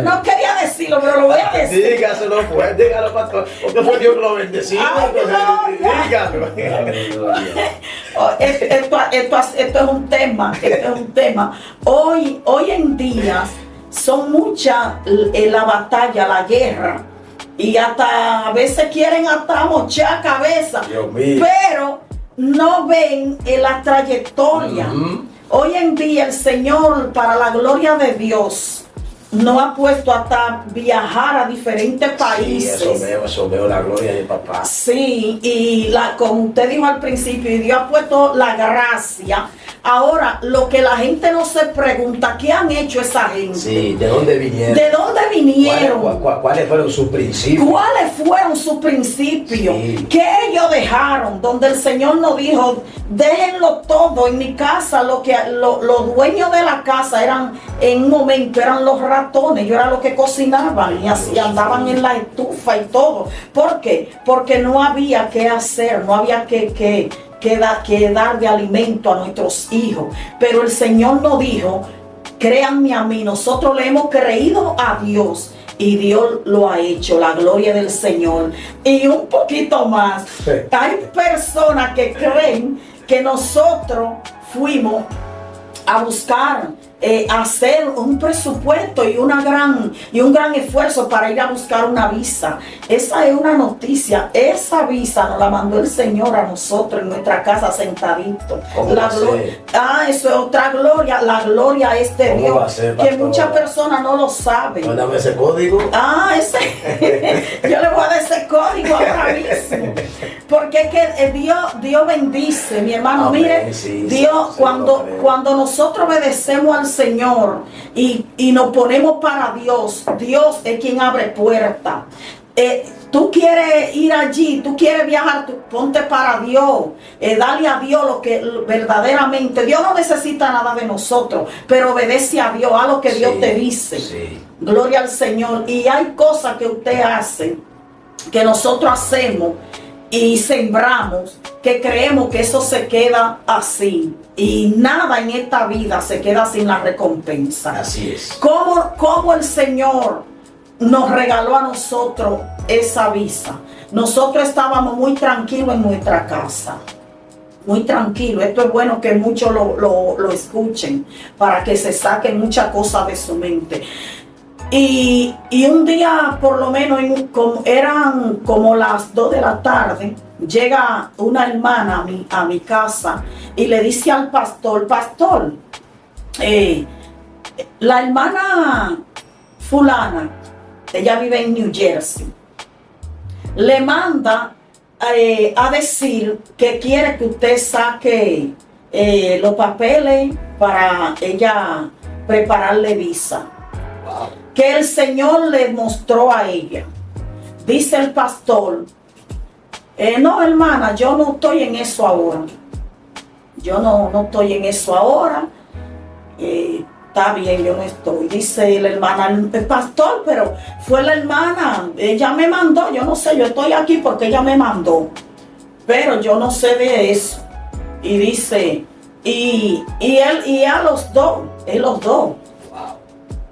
Speaker 1: No quería decirlo, pero lo voy a decir.
Speaker 2: Dígaselo, pues, dígalo, pastor. Porque fue Dios que lo bendeció. Dígalo.
Speaker 1: Esto es un tema. Hoy en día son muchas la batalla, la guerra. Y hasta a veces quieren hasta mochar cabeza. Pero no ven en la trayectoria. Hoy en día el Señor, para la gloria de Dios, nos ha puesto hasta viajar a diferentes países.
Speaker 2: Sí, eso veo la gloria de papá.
Speaker 1: Sí, y como usted dijo al principio, y Dios ha puesto la gracia Ahora, lo que la gente no se pregunta, ¿qué han hecho esa gente?
Speaker 5: Sí, ¿de dónde vinieron?
Speaker 1: ¿De dónde vinieron?
Speaker 5: ¿Cuáles fueron sus principios?
Speaker 1: ¿Cuáles fueron sus principios?
Speaker 5: Sí.
Speaker 1: ¿Qué ellos dejaron? Donde el Señor nos dijo, déjenlo todo en mi casa. Los dueños de la casa eran, en un momento, eran los ratones. Yo era los que cocinaban y así andaban en la estufa y todo. ¿Por qué? Porque no había que hacer, no había que dar de alimento a nuestros hijos. Pero el Señor nos dijo, créanme a mí, nosotros le hemos creído a Dios y Dios lo ha hecho, la gloria del Señor. Y un poquito más, hay personas que creen que nosotros fuimos a buscar hacer un presupuesto y un gran esfuerzo para ir a buscar una visa. Esa es una noticia. Esa visa nos la mandó el Señor a nosotros en nuestra casa sentaditos. Eso es otra gloria. La gloria es de
Speaker 5: ¿Cómo va a
Speaker 1: Dios,
Speaker 5: ser,
Speaker 1: que
Speaker 5: pastora?
Speaker 1: muchas personas no lo saben.
Speaker 5: Mándame ese código.
Speaker 1: Yo le voy a dar ese código ahora mismo. Porque es que Dios bendice, mi hermano.
Speaker 5: Amén,
Speaker 1: Mire,
Speaker 5: sí,
Speaker 1: Dios,
Speaker 5: sí,
Speaker 1: cuando nosotros obedecemos al Señor y nos ponemos para Dios, Dios es quien abre puertas. Tú quieres ir allí, tú quieres viajar, ponte para Dios, dale a Dios lo que verdaderamente, Dios no necesita nada de nosotros, pero obedece a Dios, a lo que Dios te dice.
Speaker 5: Sí.
Speaker 1: Gloria al Señor. Y hay cosas que usted hace, que nosotros hacemos y sembramos, que creemos que eso se queda así. Y nada en esta vida se queda sin la recompensa.
Speaker 5: Así es.
Speaker 1: ¿Cómo el Señor nos regaló a nosotros esa visa? Nosotros estábamos muy tranquilos en nuestra casa. Muy tranquilos. Esto es bueno que muchos lo escuchen, para que se saquen muchas cosas de su mente. Y un día, por lo menos, eran como las 2 de la tarde, llega una hermana a mi casa y le dice al pastor, la hermana fulana, ella vive en New Jersey, le manda a decir que quiere que usted saque los papeles para ella prepararle visa.
Speaker 5: Wow.
Speaker 1: Que el Señor le mostró a ella. Dice el pastor, no, hermana, yo no estoy en eso ahora. Yo no estoy en eso ahora. Está bien, yo no estoy. Dice la hermana, el pastor, pero fue la hermana, ella me mandó, yo no sé, yo estoy aquí porque ella me mandó, pero yo no sé de eso. Y dice, y a los dos.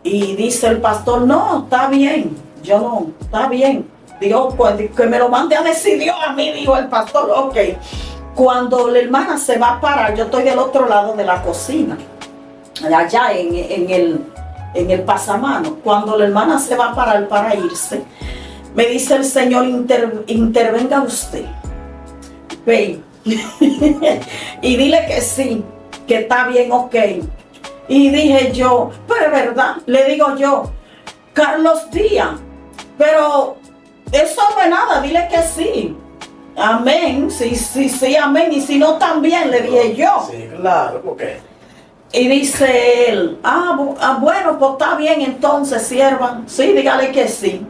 Speaker 1: Y dice el pastor, no, está bien, yo no, está bien. Dios, pues que me lo mande a decir Dios a mí, dijo el pastor, ok. Cuando la hermana se va a parar, yo estoy del otro lado de la cocina, allá en el pasamano. Cuando la hermana se va a parar para irse, me dice el Señor, intervenga usted. Ve. Y dile que sí, que está bien, ok. Y dije yo, pero es verdad, le digo yo, Carlos Díaz, pero eso no es nada, dile que sí. Amén, sí, amén. Y si no, también, le dije yo.
Speaker 5: Sí, claro, porque.
Speaker 1: Y dice él, bueno, pues está bien entonces, sierva. Sí, dígale que sí.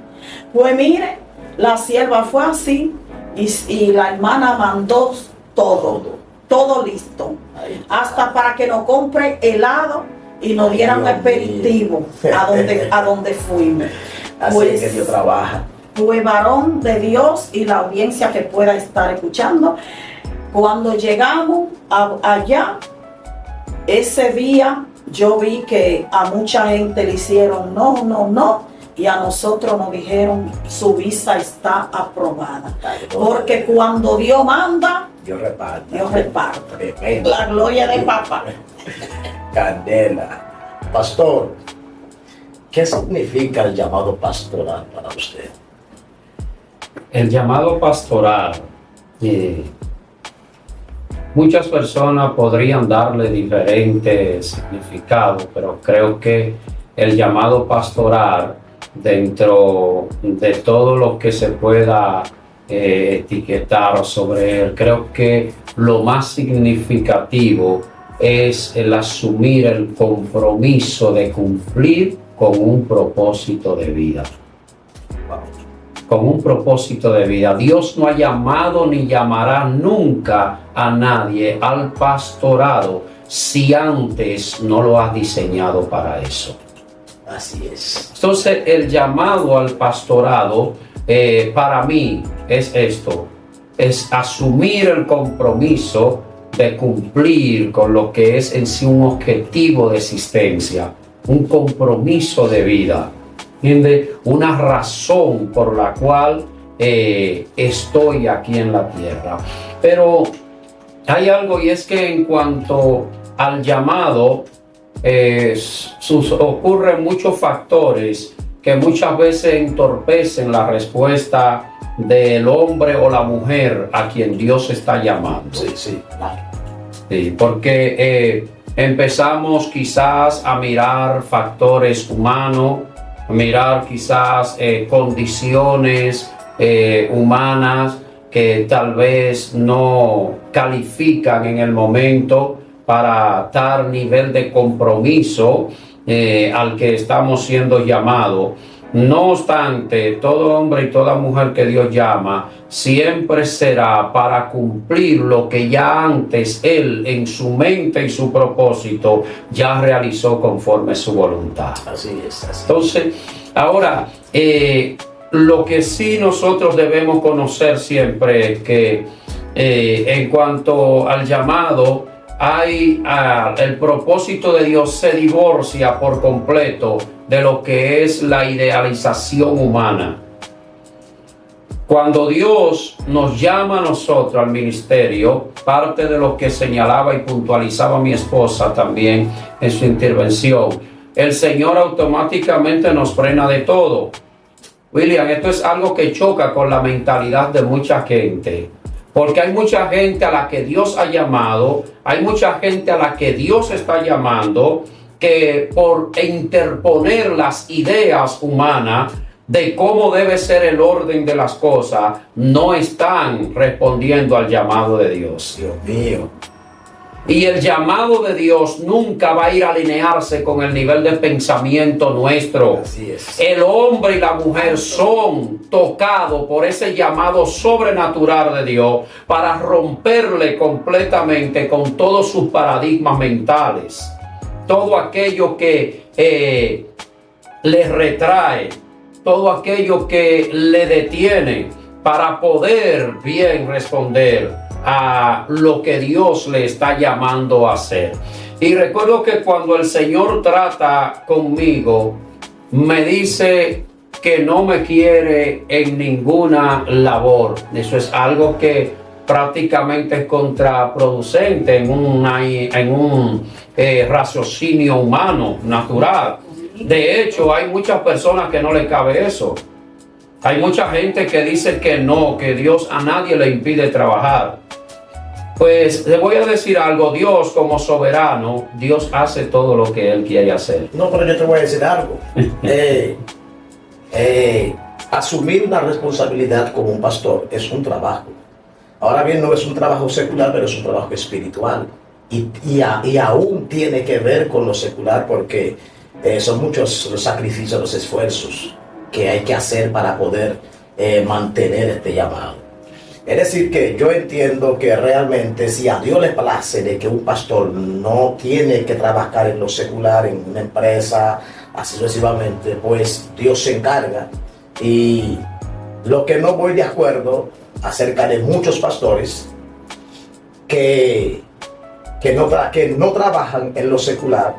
Speaker 1: Pues mire, la sierva fue así y la hermana mandó todo listo. Hasta para que nos compre helado y nos dieran aperitivo a donde fuimos.
Speaker 5: Así
Speaker 1: Pues,
Speaker 5: que Dios trabaja.
Speaker 1: Pues varón de Dios y la audiencia que pueda estar escuchando, cuando llegamos allá, ese día yo vi que a mucha gente le hicieron no, y a nosotros nos dijeron su visa está aprobada. Porque cuando Dios manda,
Speaker 5: Dios reparte.
Speaker 1: Dios reparte.
Speaker 5: Tremendo.
Speaker 1: La gloria de papá.
Speaker 5: Candela. Pastor, ¿qué significa el llamado pastoral para usted?
Speaker 4: El llamado pastoral, muchas personas podrían darle diferentes significados, pero creo que el llamado pastoral, dentro de todo lo que se pueda etiquetar sobre él, creo que lo más significativo es el asumir el compromiso de cumplir con un propósito de vida. Con un propósito de vida. Dios no ha llamado ni llamará nunca a nadie al pastorado si antes no lo has diseñado para eso.
Speaker 5: Así es.
Speaker 4: Entonces, el llamado al pastorado para mí es esto, es asumir el compromiso de cumplir con lo que es en sí un objetivo de existencia, un compromiso de vida, ¿entiendes? Una razón por la cual estoy aquí en la tierra. Pero hay algo, y es que en cuanto al llamado, ocurren muchos factores que muchas veces entorpecen la respuesta del hombre o la mujer a quien Dios está llamando.
Speaker 5: Sí, sí, claro.
Speaker 4: Sí, porque empezamos quizás a mirar factores humanos, a mirar quizás condiciones humanas que tal vez no califican en el momento para tal nivel de compromiso al que estamos siendo llamados. No obstante, todo hombre y toda mujer que Dios llama siempre será para cumplir lo que ya antes Él en su mente y su propósito ya realizó conforme su voluntad.
Speaker 5: Así es. Así.
Speaker 4: Entonces, ahora, lo que sí nosotros debemos conocer siempre es que en cuanto al llamado, el propósito de Dios se divorcia por completo de lo que es la idealización humana. Cuando Dios nos llama a nosotros al ministerio, parte de lo que señalaba y puntualizaba mi esposa también en su intervención, el Señor automáticamente nos frena de todo. William, esto es algo que choca con la mentalidad de mucha gente. Porque hay mucha gente a la que Dios ha llamado, hay mucha gente a la que Dios está llamando, que por interponer las ideas humanas de cómo debe ser el orden de las cosas, no están respondiendo al llamado de Dios.
Speaker 5: Dios mío.
Speaker 4: Y el llamado de Dios nunca va a ir a alinearse con el nivel de pensamiento nuestro.
Speaker 5: Así es.
Speaker 4: El hombre y la mujer son tocados por ese llamado sobrenatural de Dios para romperle completamente con todos sus paradigmas mentales. Todo aquello que le retrae, todo aquello que le detiene para poder bien responder a lo que Dios le está llamando a hacer. Y recuerdo que cuando el Señor trata conmigo, me dice que no me quiere en ninguna labor. Eso es algo que prácticamente es contraproducente en un raciocinio humano, natural. De hecho, hay muchas personas que no le cabe eso. Hay mucha gente que dice que no, que Dios a nadie le impide trabajar. Pues le voy a decir algo, Dios como soberano, Dios hace todo lo que Él quiere hacer.
Speaker 5: No, pero yo te voy a decir algo. Asumir una responsabilidad como un pastor es un trabajo. Ahora bien, no es un trabajo secular, pero es un trabajo espiritual. Y aún tiene que ver con lo secular porque son muchos los sacrificios, los esfuerzos que hay que hacer para poder mantener este llamado. Es decir, que yo entiendo que realmente si a Dios le place de que un pastor no tiene que trabajar en lo secular, en una empresa, así sucesivamente, pues Dios se encarga. Y lo que no voy de acuerdo acerca de muchos pastores que no trabajan en lo secular,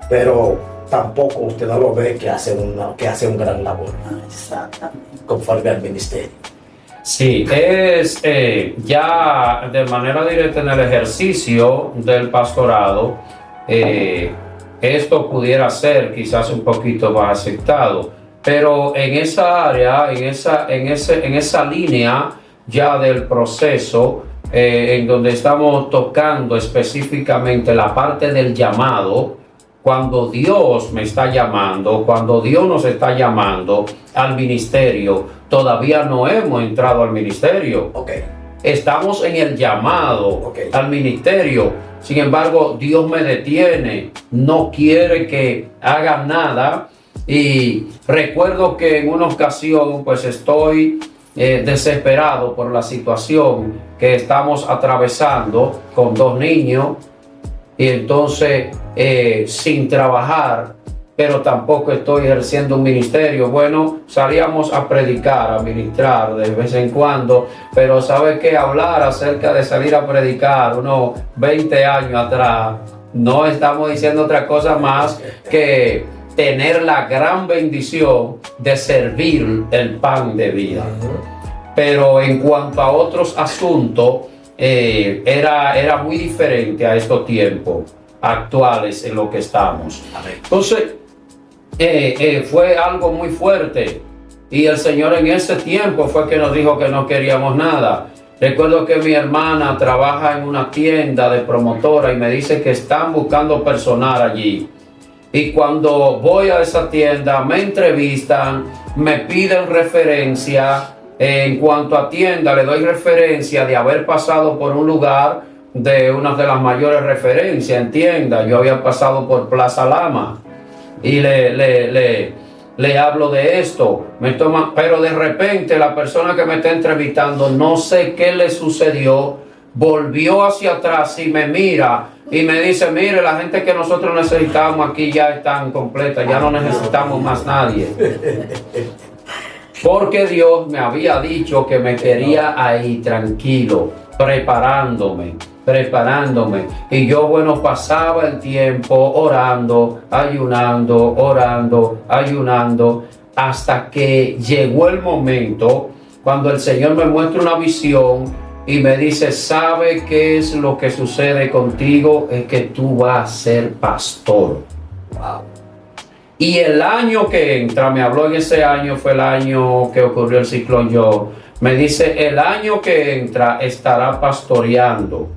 Speaker 5: pero tampoco usted no lo ve que hace un gran labor
Speaker 1: Exactamente.
Speaker 5: conforme al ministerio.
Speaker 4: Sí, es ya de manera directa en el ejercicio del pastorado, esto pudiera ser quizás un poquito más aceptado, pero en esa área, en esa línea ya del proceso, en donde estamos tocando específicamente la parte del llamado, cuando Dios me está llamando, cuando Dios nos está llamando al ministerio, todavía no hemos entrado al ministerio.
Speaker 5: Ok.
Speaker 4: estamos en el llamado
Speaker 5: Ok.
Speaker 4: al ministerio. Sin embargo, Dios me detiene, no quiere que haga nada. Y recuerdo que en una ocasión pues estoy desesperado por la situación que estamos atravesando con 2 niños y entonces sin trabajar, pero tampoco estoy ejerciendo un ministerio. Bueno, salíamos a predicar, a ministrar de vez en cuando, pero ¿sabe qué? Hablar acerca de salir a predicar unos 20 años atrás, no estamos diciendo otra cosa más que tener la gran bendición de servir el pan de vida. Pero en cuanto a otros asuntos, era muy diferente a estos tiempos actuales en lo que estamos.
Speaker 5: Amén.
Speaker 4: Entonces, fue algo muy fuerte y el Señor en ese tiempo fue que nos dijo que no queríamos nada. Recuerdo que mi hermana trabaja en una tienda de promotora y me dice que están buscando personal allí. Y cuando voy a esa tienda me entrevistan, me piden referencia. En cuanto a tienda, le doy referencia de haber pasado por un lugar de una de las mayores referencias en tienda. Yo había pasado por Plaza Lama y le hablo de esto. Pero de repente la persona que me está entrevistando, no sé qué le sucedió, volvió hacia atrás y me mira y me dice: mire, la gente que nosotros necesitamos aquí ya están completas, ya no necesitamos más nadie. Porque Dios me había dicho que me quería ahí tranquilo, preparándome. Y yo, bueno, pasaba el tiempo orando, ayunando, hasta que llegó el momento cuando el Señor me muestra una visión y me dice: ¿sabe qué es lo que sucede contigo? Es que tú vas a ser pastor.
Speaker 5: Wow.
Speaker 4: Y el año que entra, me habló en ese año, fue el año que ocurrió el ciclón Joe. Me dice: el año que entra estará pastoreando.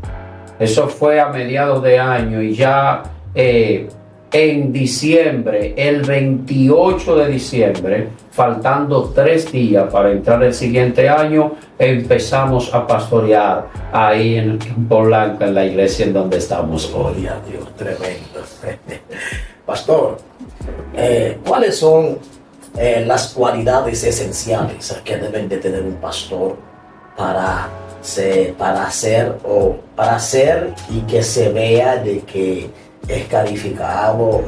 Speaker 4: Eso fue a mediados de año y ya en diciembre, el 28 de diciembre, faltando 3 días para entrar el siguiente año, empezamos a pastorear ahí en el Campo Blanco, en la iglesia en donde estamos hoy.
Speaker 5: Gloria a Dios, tremendo. Pastor, ¿cuáles son las cualidades esenciales que deben de tener un pastor para hacer y que se vea de que es calificado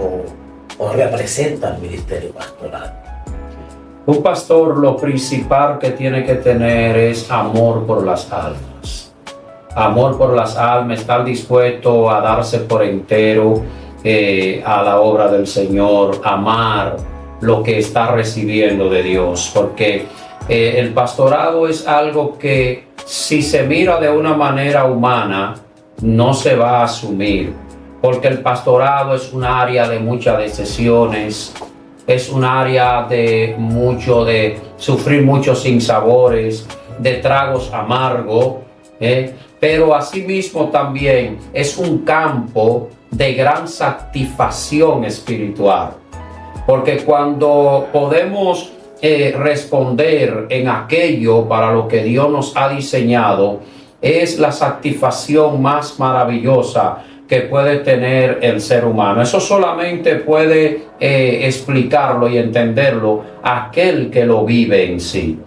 Speaker 5: o representa el ministerio pastoral?
Speaker 4: Un pastor, lo principal que tiene que tener es amor por las almas. Amor por las almas, estar dispuesto a darse por entero a la obra del Señor, amar lo que está recibiendo de Dios, porque el pastorado es algo que, si se mira de una manera humana, no se va a asumir, porque el pastorado es un área de muchas decisiones, es un área de sufrir muchos sinsabores, de tragos amargos, pero asimismo también es un campo de gran satisfacción espiritual, porque cuando podemos responder en aquello para lo que Dios nos ha diseñado, es la satisfacción más maravillosa que puede tener el ser humano. Eso solamente puede explicarlo y entenderlo aquel que lo vive en sí.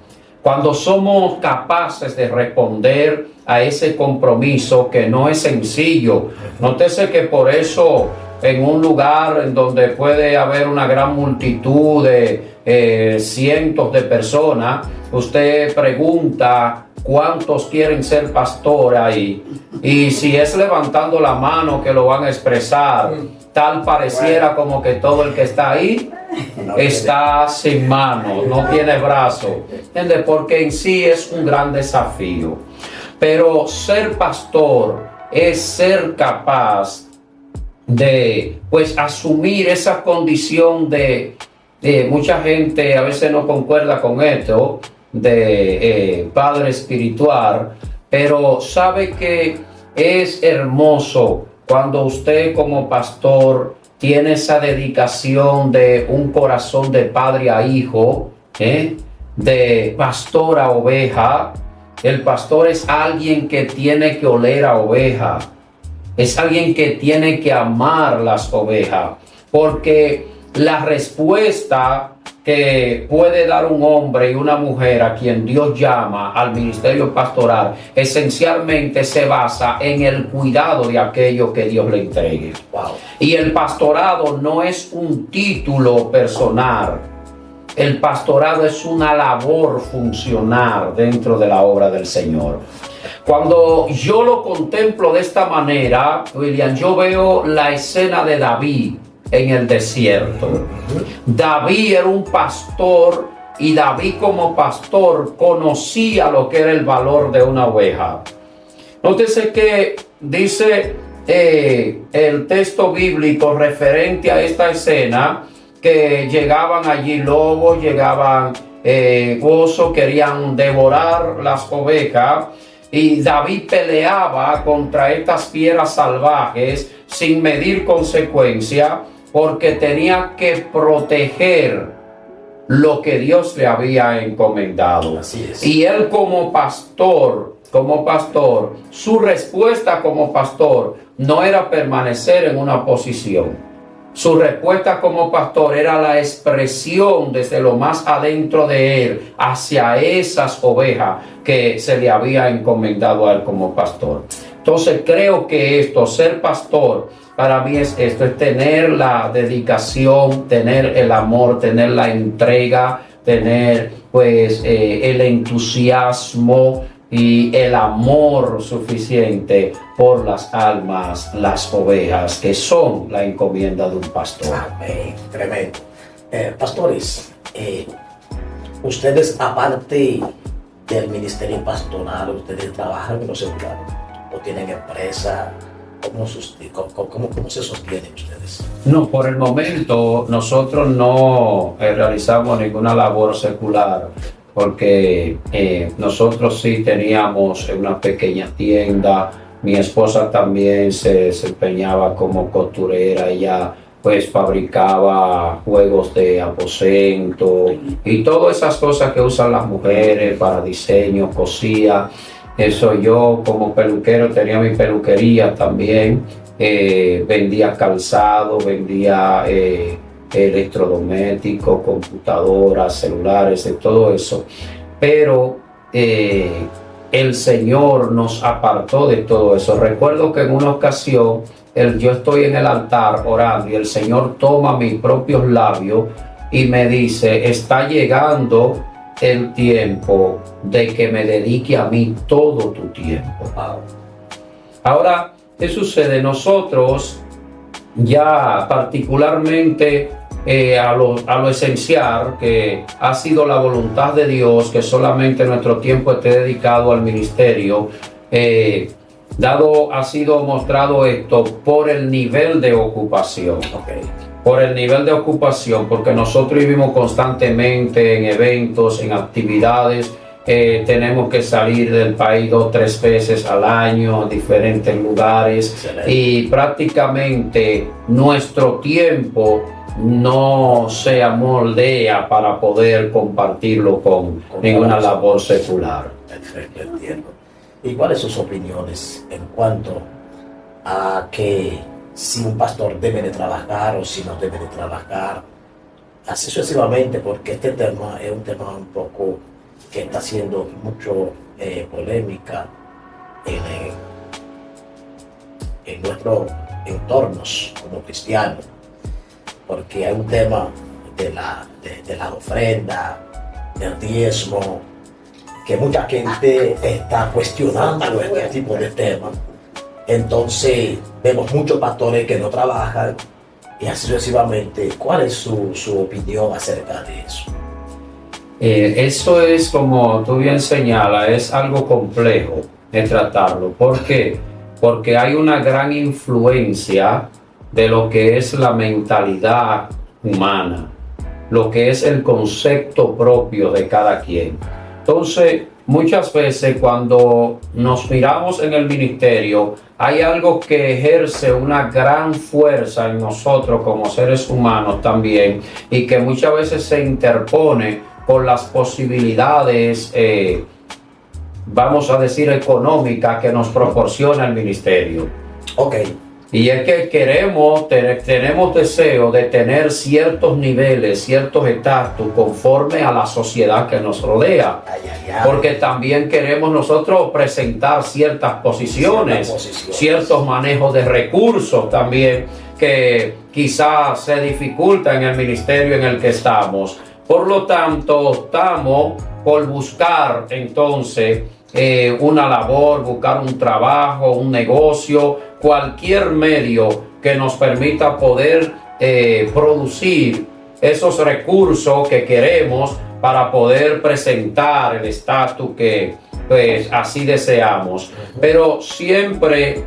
Speaker 4: Cuando somos capaces de responder a ese compromiso, que no es sencillo. Nótese que por eso en un lugar en donde puede haber una gran multitud de cientos de personas, usted pregunta cuántos quieren ser pastor ahí, y si es levantando la mano que lo van a expresar, tal pareciera como que todo el que está ahí está sin manos, no tiene brazos, ¿entiendes? Porque en sí es un gran desafío. Pero ser pastor es ser capaz de, pues, asumir esa condición de mucha gente a veces no concuerda con esto, de padre espiritual, pero sabe que es hermoso cuando usted como pastor tiene esa dedicación de un corazón de padre a hijo, de pastor a oveja, El pastor es alguien que tiene que oler a oveja. Es alguien que tiene que amar las ovejas. Porque la respuesta que puede dar un hombre y una mujer a quien Dios llama al ministerio pastoral esencialmente se basa en el cuidado de aquello que Dios le entregue.
Speaker 5: Wow.
Speaker 4: Y el pastorado no es un título personal. El pastorado es una labor funcional dentro de la obra del Señor. Cuando yo lo contemplo de esta manera, William, yo veo la escena de David en el desierto. David era un pastor y David como pastor conocía lo que era el valor de una oveja. Nótese que dice el texto bíblico referente a esta escena que llegaban allí lobos, llegaban osos, querían devorar las ovejas. Y David peleaba contra estas fieras salvajes sin medir consecuencia, porque tenía que proteger lo que Dios le había encomendado.
Speaker 5: Así es.
Speaker 4: Y él como pastor, su respuesta como pastor no era permanecer en una posición. Su respuesta como pastor era la expresión desde lo más adentro de él hacia esas ovejas que se le había encomendado a él como pastor. Entonces creo que ser pastor, para mí es esto, es tener la dedicación, tener el amor, tener la entrega, tener el entusiasmo y el amor suficiente por las almas, las ovejas, que son la encomienda de un pastor.
Speaker 5: Amén. Tremendo. Pastores, ustedes aparte del ministerio pastoral, ustedes trabajan en lo secular o tienen empresa. ¿Cómo se sostienen ustedes?
Speaker 4: No, por el momento nosotros no realizamos ninguna labor secular, porque nosotros sí teníamos una pequeña tienda. Mi esposa también se desempeñaba como costurera. Ella pues fabricaba juegos de aposento y todas esas cosas que usan las mujeres para diseño, cosía. Eso, yo como peluquero tenía mi peluquería también, vendía calzado, vendía electrodomésticos, computadoras, celulares, de todo eso. Pero el Señor nos apartó de todo eso. Recuerdo que en una ocasión yo estoy en el altar orando y el Señor toma mis propios labios y me dice: está llegando el tiempo de que me dedique a mí todo tu tiempo. Ahora, ¿qué sucede? Nosotros ya particularmente a lo esencial, que ha sido la voluntad de Dios, que solamente nuestro tiempo esté dedicado al ministerio, ha sido mostrado esto por el nivel de ocupación. Por el nivel de ocupación, porque nosotros vivimos constantemente en eventos, en actividades. Tenemos que salir del país 2 o 3 veces al año a diferentes lugares. Excelente. Y prácticamente nuestro tiempo no se amoldea para poder compartirlo con ninguna labor secular.
Speaker 5: Perfecto, entiendo. ¿Y cuáles son sus opiniones en cuanto a que si un pastor debe de trabajar o si no debe de trabajar, así sucesivamente? Porque este tema es un tema un poco que está haciendo mucho polémica en nuestros entornos como cristianos, porque hay un tema de la ofrenda, del diezmo, que mucha gente está cuestionando este tipo de temas. Entonces vemos muchos pastores que no trabajan y así sucesivamente. ¿Cuál es su opinión acerca de eso?
Speaker 4: Eso es, como tú bien señalas, es algo complejo de tratarlo. ¿Por qué? Porque hay una gran influencia de lo que es la mentalidad humana, lo que es el concepto propio de cada quien. Entonces, muchas veces cuando nos miramos en el ministerio, hay algo que ejerce una gran fuerza en nosotros como seres humanos también, y que muchas veces se interpone con las posibilidades vamos a decir, económica que nos proporciona el ministerio.
Speaker 5: Ok.
Speaker 4: Y es que tenemos deseo de tener ciertos niveles, ciertos estatus conforme a la sociedad que nos rodea.
Speaker 5: Ay, ay, ay.
Speaker 4: Porque también queremos nosotros presentar ciertas posiciones, ciertos manejos de recursos también que quizás se dificulta en el ministerio en el que estamos. Por lo tanto, optamos por buscar entonces una labor, buscar un trabajo, un negocio, cualquier medio que nos permita poder producir esos recursos que queremos para poder presentar el estatus que pues así deseamos. Pero siempre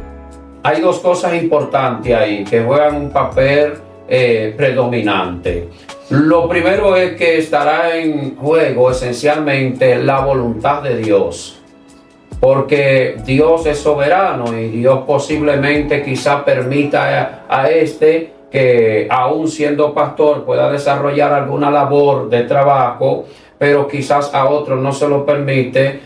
Speaker 4: hay dos cosas importantes ahí que juegan un papel predominante. Lo primero es que estará en juego esencialmente la voluntad de Dios, porque Dios es soberano y Dios posiblemente quizá permita a este que aún siendo pastor pueda desarrollar alguna labor de trabajo, pero quizás a otros no se lo permite,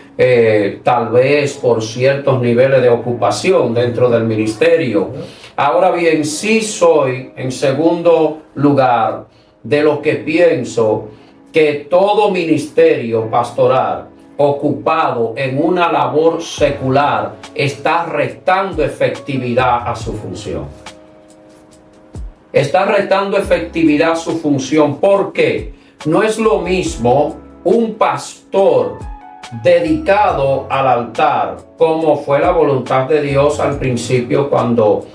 Speaker 4: tal vez por ciertos niveles de ocupación dentro del ministerio. Ahora bien, sí soy, en segundo lugar, de lo que pienso que todo ministerio pastoral ocupado en una labor secular está restando efectividad a su función. Está restando efectividad a su función. ¿Por qué? No es lo mismo un pastor dedicado al altar, como fue la voluntad de Dios al principio cuando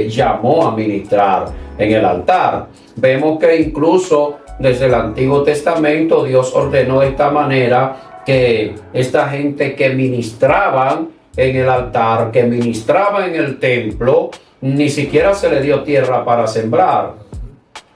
Speaker 4: llamó a ministrar en el altar. Vemos que incluso desde el Antiguo Testamento Dios ordenó de esta manera que esta gente que ministraban en el altar, que ministraba en el templo, ni siquiera se le dio tierra para sembrar,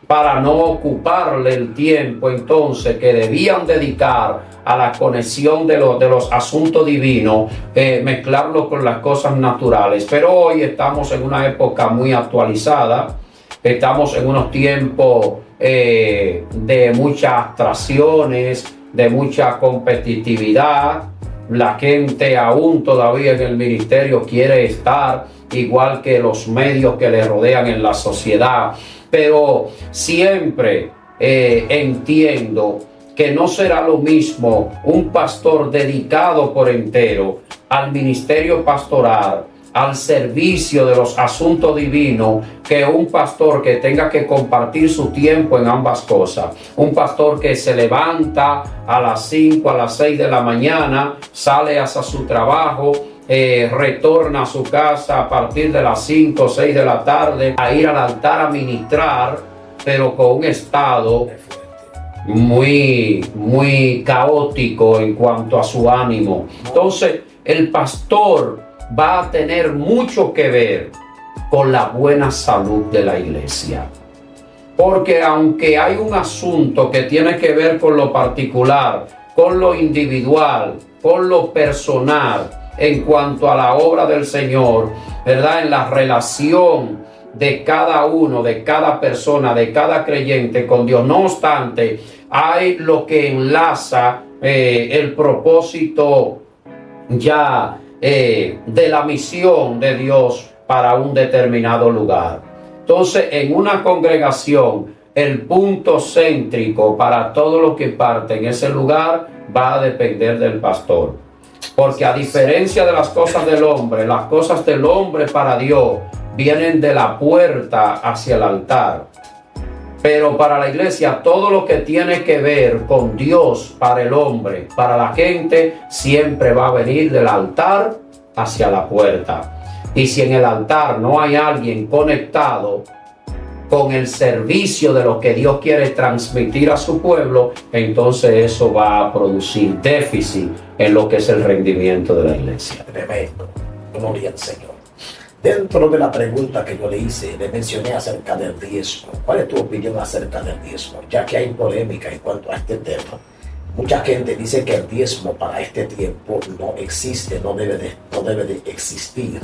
Speaker 4: para no ocuparle el tiempo entonces que debían dedicar a la conexión de los asuntos divinos, mezclarlo con las cosas naturales. Pero hoy estamos en una época muy actualizada, estamos en unos tiempos de muchas abstracciones, de mucha competitividad. La gente aún todavía en el ministerio quiere estar igual que los medios que le rodean en la sociedad, pero siempre entiendo que no será lo mismo un pastor dedicado por entero al ministerio pastoral, al servicio de los asuntos divinos, que un pastor que tenga que compartir su tiempo en ambas cosas. Un pastor que se levanta a las 5, a las 6 de la mañana, sale hacia su trabajo, retorna a su casa a partir de las 5 o 6 de la tarde a ir al altar a ministrar, pero con un estado muy caótico en cuanto a su ánimo. Entonces, el pastor va a tener mucho que ver con la buena salud de la iglesia. Porque aunque hay un asunto que tiene que ver con lo particular, con lo individual, con lo personal, en cuanto a la obra del Señor, ¿verdad? En la relación de cada uno, de cada persona, de cada creyente con Dios. No obstante, hay lo que enlaza el propósito ya de la misión de Dios para un determinado lugar. Entonces, en una congregación, el punto céntrico para todo lo que parte en ese lugar va a depender del pastor. Porque a diferencia de las cosas del hombre, las cosas del hombre para Dios vienen de la puerta hacia el altar. Pero para la iglesia, todo lo que tiene que ver con Dios para el hombre, para la gente, siempre va a venir del altar hacia la puerta. Y si en el altar no hay alguien conectado con el servicio de lo que Dios quiere transmitir a su pueblo, entonces eso va a producir déficit en lo que es el rendimiento de la iglesia.
Speaker 5: Tremendo. Gloria al Señor. Dentro de la pregunta que yo le hice, le mencioné acerca del diezmo. ¿Cuál es tu opinión acerca del diezmo? Ya que hay polémica en cuanto a este tema. Mucha gente dice que el diezmo para este tiempo no existe, no debe de existir.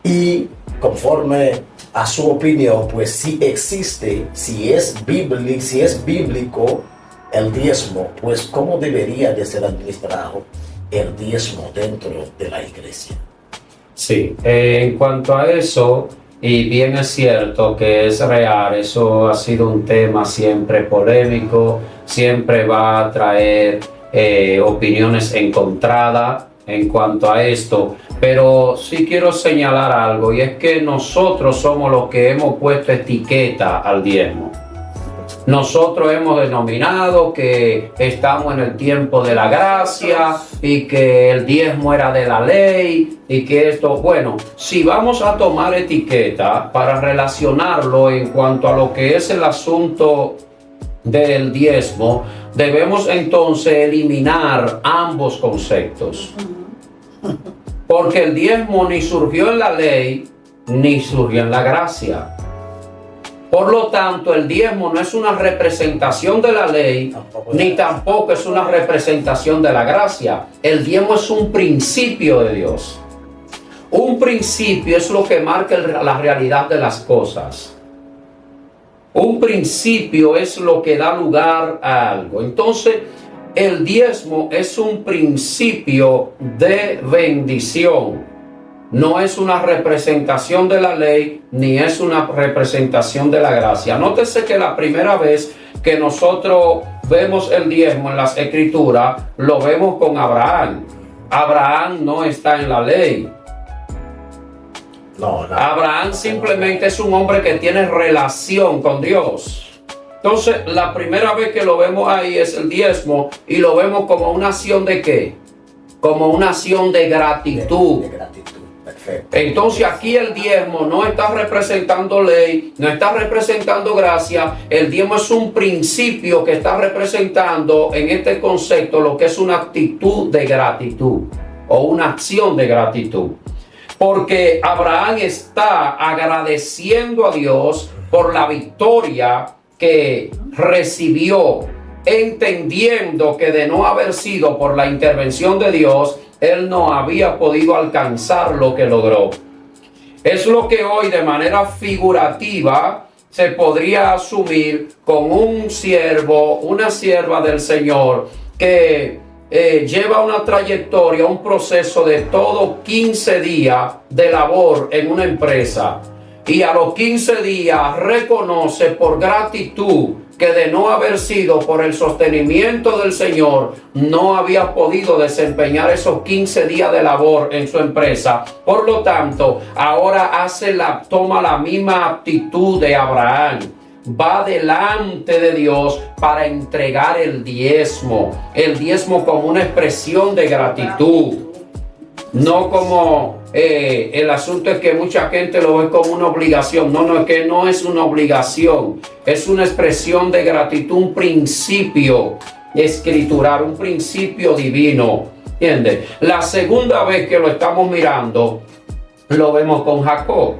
Speaker 5: Y conforme a su opinión, pues sí existe, si es bíblico el diezmo, pues cómo debería de ser administrado el diezmo dentro de la iglesia?
Speaker 4: Sí, en cuanto a eso, y bien es cierto que es real, eso ha sido un tema siempre polémico, siempre va a traer opiniones encontradas en cuanto a esto, pero sí quiero señalar algo, y es que nosotros somos los que hemos puesto etiqueta al diezmo. Nosotros hemos denominado que estamos en el tiempo de la gracia y que el diezmo era de la ley y que esto, bueno, si vamos a tomar etiqueta para relacionarlo en cuanto a lo que es el asunto del diezmo, debemos entonces eliminar ambos conceptos. Porque el diezmo ni surgió en la ley ni surgió en la gracia. Por lo tanto, el diezmo no es una representación de la ley, ni tampoco es una representación de la gracia. El diezmo es un principio de Dios. Un principio es lo que marca la realidad de las cosas. Un principio es lo que da lugar a algo. Entonces, el diezmo es un principio de bendición. No es una representación de la ley, ni es una representación de la gracia. Nótese que la primera vez que nosotros vemos el diezmo en las Escrituras, lo vemos con Abraham. Abraham no está en la ley. Abraham simplemente es un hombre que tiene relación con Dios. Entonces, la primera vez que lo vemos ahí es el diezmo, y lo vemos como una acción de ¿qué? Como una acción de gratitud. Perfecto. Entonces aquí el diezmo no está representando ley, no está representando gracia. El diezmo es un principio que está representando en este concepto lo que es una actitud de gratitud o una acción de gratitud. Porque Abraham está agradeciendo a Dios por la victoria que recibió, entendiendo que de no haber sido por la intervención de Dios, él no había podido alcanzar lo que logró. Es lo que hoy de manera figurativa se podría asumir con un siervo, una sierva del Señor que lleva una trayectoria, un proceso de todo 15 días de labor en una empresa, y a los 15 días reconoce por gratitud que de no haber sido por el sostenimiento del Señor, no había podido desempeñar esos 15 días de labor en su empresa. Por lo tanto, ahora toma la misma actitud de Abraham. Va delante de Dios para entregar el diezmo como una expresión de gratitud. No como el asunto es que mucha gente lo ve como una obligación. No, es que no es una obligación. Es una expresión de gratitud, un principio escritural, un principio divino. ¿Entiendes? La segunda vez que lo estamos mirando, lo vemos con Jacob.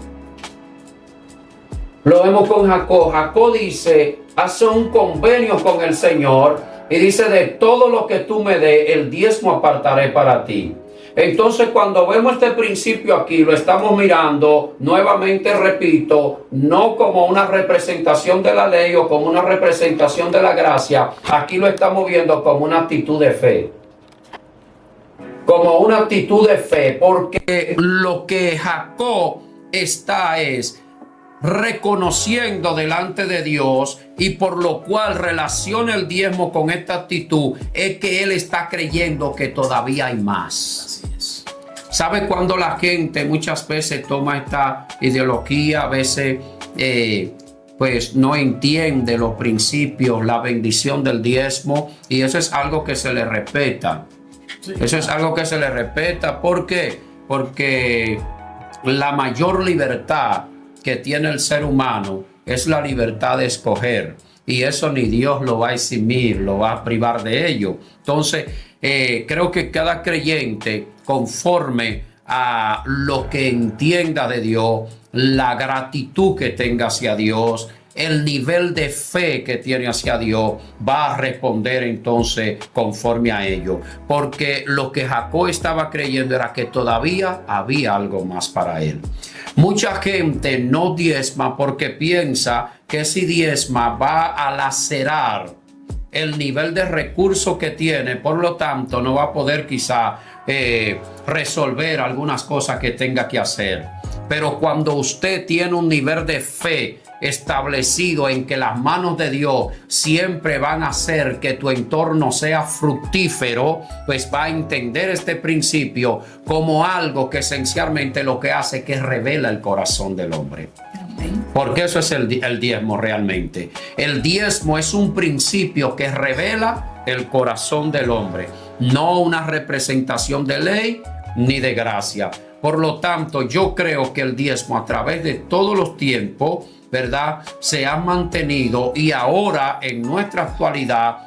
Speaker 4: Lo vemos con Jacob. Jacob dice, hace un convenio con el Señor y dice, de todo lo que tú me des, el diezmo apartaré para ti. Entonces, cuando vemos este principio aquí, lo estamos mirando, nuevamente repito, no como una representación de la ley o como una representación de la gracia. Aquí lo estamos viendo como una actitud de fe. Como una actitud de fe, porque lo que Jacob está es reconociendo delante de Dios, y por lo cual relaciona el diezmo con esta actitud, es que él está creyendo que todavía hay más. Así es. ¿Sabe cuando la gente muchas veces toma esta ideología? A veces pues no entiende los principios, la bendición del diezmo, y eso es algo que se le respeta. Sí, eso es algo que se le respeta. ¿Por qué? Porque la mayor libertad que tiene el ser humano es la libertad de escoger, y eso ni Dios lo va a eximir, lo va a privar de ello. Entonces creo que cada creyente, conforme a lo que entienda de Dios, la gratitud que tenga hacia Dios, el nivel de fe que tiene hacia Dios, va a responder entonces conforme a ello. Porque lo que Jacob estaba creyendo era que todavía había algo más para él. Mucha gente no diezma porque piensa que si diezma va a lacerar
Speaker 3: el nivel de recursos que tiene, por lo tanto no va a poder quizá resolver algunas cosas que tenga que hacer. Pero cuando usted tiene un nivel de fe establecido en que las manos de Dios siempre van a hacer que tu entorno sea fructífero, pues va a entender este principio como algo que esencialmente lo que hace es que revela el corazón del hombre. Porque eso es el diezmo realmente. El diezmo es un principio que revela el corazón del hombre, no una representación de ley ni de gracia. Por lo tanto, yo creo que el diezmo a través de todos los tiempos, ¿verdad?, se ha mantenido, y ahora en nuestra actualidad,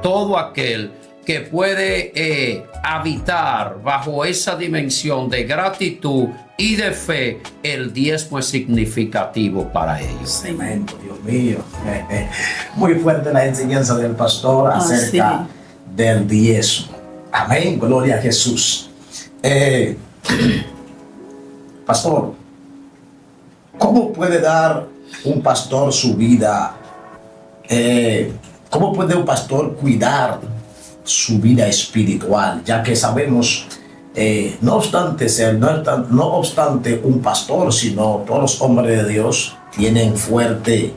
Speaker 3: todo aquel que puede habitar bajo esa dimensión de gratitud y de fe, el diezmo es significativo para ellos.
Speaker 5: Tremendo, Dios mío. Muy fuerte la enseñanza del pastor acerca del diezmo. Amén, gloria a Jesús. Pastor, ¿cómo puede dar un pastor su vida? ¿Cómo puede un pastor cuidar su vida espiritual? Ya que sabemos, no obstante un pastor, sino todos los hombres de Dios tienen fuerte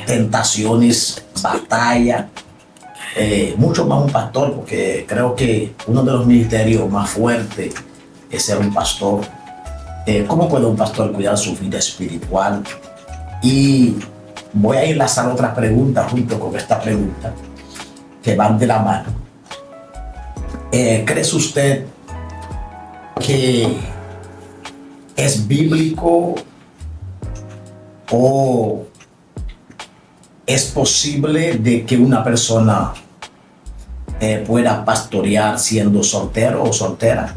Speaker 5: tentaciones, batalla. Mucho más un pastor, porque creo que uno de los ministerios más fuertes es ser un pastor. ¿Cómo puede un pastor cuidar su vida espiritual? Y voy a enlazar otras preguntas junto con esta pregunta que van de la mano. ¿Cree usted que es bíblico o es posible de que una persona pueda pastorear siendo soltero o soltera?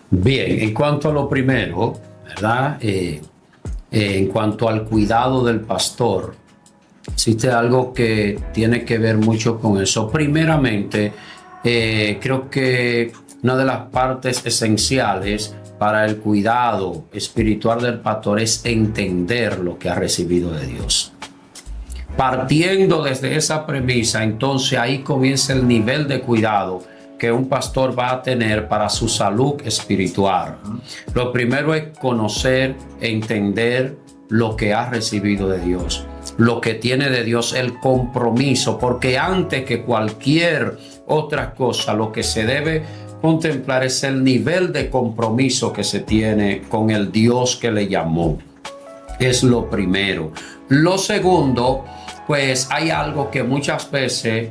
Speaker 3: Bien, en cuanto a lo primero, ¿verdad? En cuanto al cuidado del pastor, existe algo que tiene que ver mucho con eso. Primeramente, creo que una de las partes esenciales para el cuidado espiritual del pastor es entender lo que ha recibido de Dios. Partiendo desde esa premisa, entonces ahí comienza el nivel de cuidado que un pastor va a tener para su salud espiritual. Lo primero es conocer, entender lo que ha recibido de Dios, lo que tiene de Dios, el compromiso, porque antes que cualquier otra cosa, lo que se debe contemplar es el nivel de compromiso que se tiene con el Dios que le llamó. Es lo primero. Lo segundo, pues hay algo que muchas veces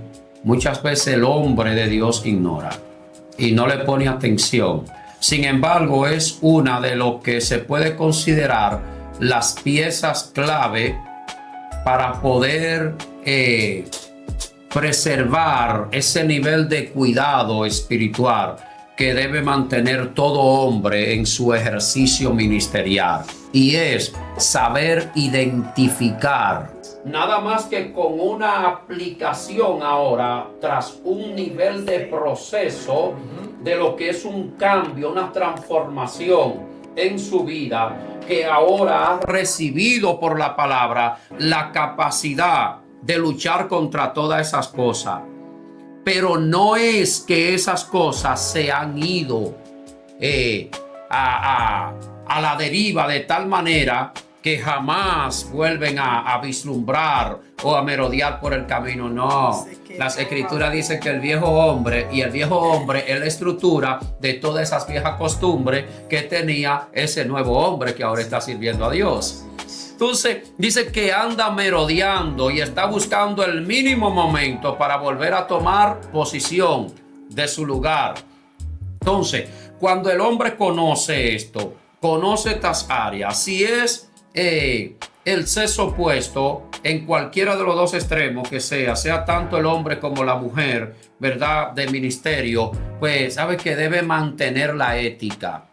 Speaker 3: el hombre de Dios ignora y no le pone atención. Sin embargo, es una de lo que se puede considerar las piezas clave para poder preservar ese nivel de cuidado espiritual que debe mantener todo hombre en su ejercicio ministerial, y es saber identificar. Nada más que con una aplicación ahora, tras un nivel de proceso de lo que es un cambio, una transformación en su vida, que ahora ha recibido por la palabra la capacidad de luchar contra todas esas cosas. Pero no es que esas cosas se han ido a la deriva de tal manera que jamás vuelven a vislumbrar o a merodear por el camino. No, las escrituras dicen que el viejo hombre es la estructura de todas esas viejas costumbres que tenía ese nuevo hombre que ahora está sirviendo a Dios. Entonces dice que anda merodeando y está buscando el mínimo momento para volver a tomar posición de su lugar. Entonces, cuando el hombre conoce esto, conoce estas áreas, si es el sexo opuesto, en cualquiera de los dos extremos que sea tanto el hombre como la mujer, ¿verdad?, de ministerio, pues sabe que debe mantener la ética.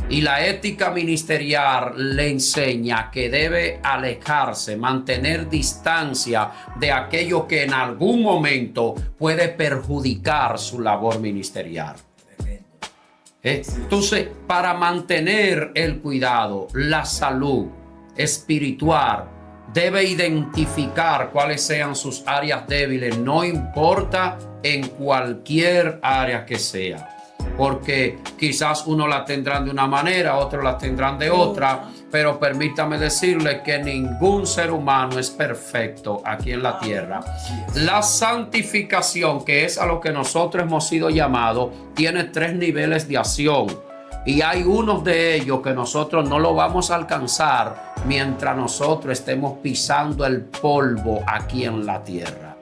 Speaker 3: Y la ética ministerial le enseña que debe alejarse, mantener distancia de aquello que en algún momento puede perjudicar su labor ministerial. Entonces, para mantener el cuidado, la salud espiritual debe identificar cuáles sean sus áreas débiles, no importa en cualquier área que sea. Porque quizás uno la tendrán de una manera, otros la tendrán de otra, pero permítame decirle que ningún ser humano es perfecto aquí en la tierra. La santificación, que es a lo que nosotros hemos sido llamados, tiene 3 niveles de acción. Y hay unos de ellos que nosotros no lo vamos a alcanzar mientras nosotros estemos pisando el polvo aquí en la tierra.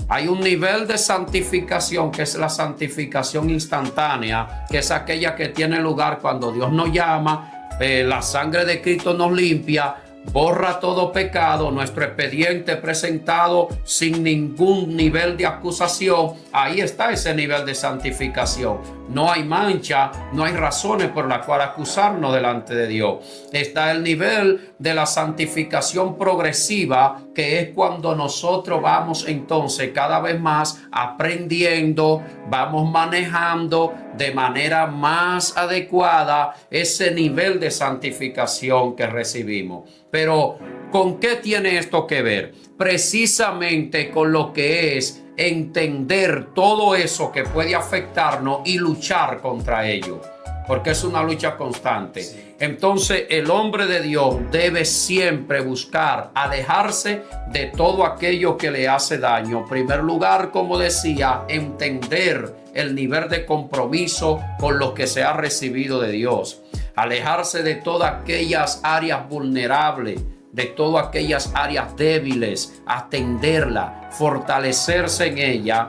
Speaker 3: Hay un nivel de santificación que es la santificación instantánea, que es aquella que tiene lugar cuando Dios nos llama, la sangre de Cristo nos limpia, borra todo pecado, nuestro expediente presentado sin ningún nivel de acusación. Ahí está ese nivel de santificación. No hay mancha, no hay razones por las cuales acusarnos delante de Dios. Está el nivel de la santificación progresiva, que es cuando nosotros vamos entonces cada vez más aprendiendo, vamos manejando de manera más adecuada ese nivel de santificación que recibimos. Pero, ¿con qué tiene esto que ver? Precisamente con lo que es entender todo eso que puede afectarnos y luchar contra ello, porque es una lucha constante. Sí. Entonces el hombre de Dios debe siempre buscar alejarse de todo aquello que le hace daño. En primer lugar, como decía, entender el nivel de compromiso con lo que se ha recibido de Dios. Alejarse de todas aquellas áreas vulnerables, de todas aquellas áreas débiles, atenderla, fortalecerse en ella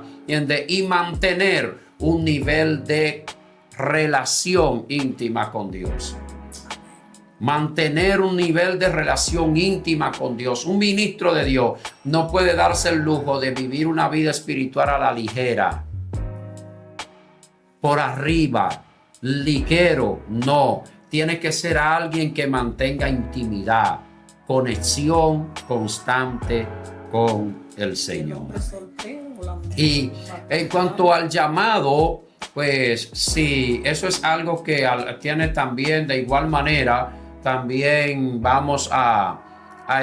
Speaker 3: y mantener un nivel de relación íntima con Dios. Mantener un nivel de relación íntima con Dios. Un ministro de Dios no puede darse el lujo de vivir una vida espiritual a la ligera, por arriba, ligero. No, tiene que ser alguien que mantenga intimidad, conexión constante con el Señor. Y en cuanto al llamado, pues sí, eso es algo que tiene también de igual manera. También vamos a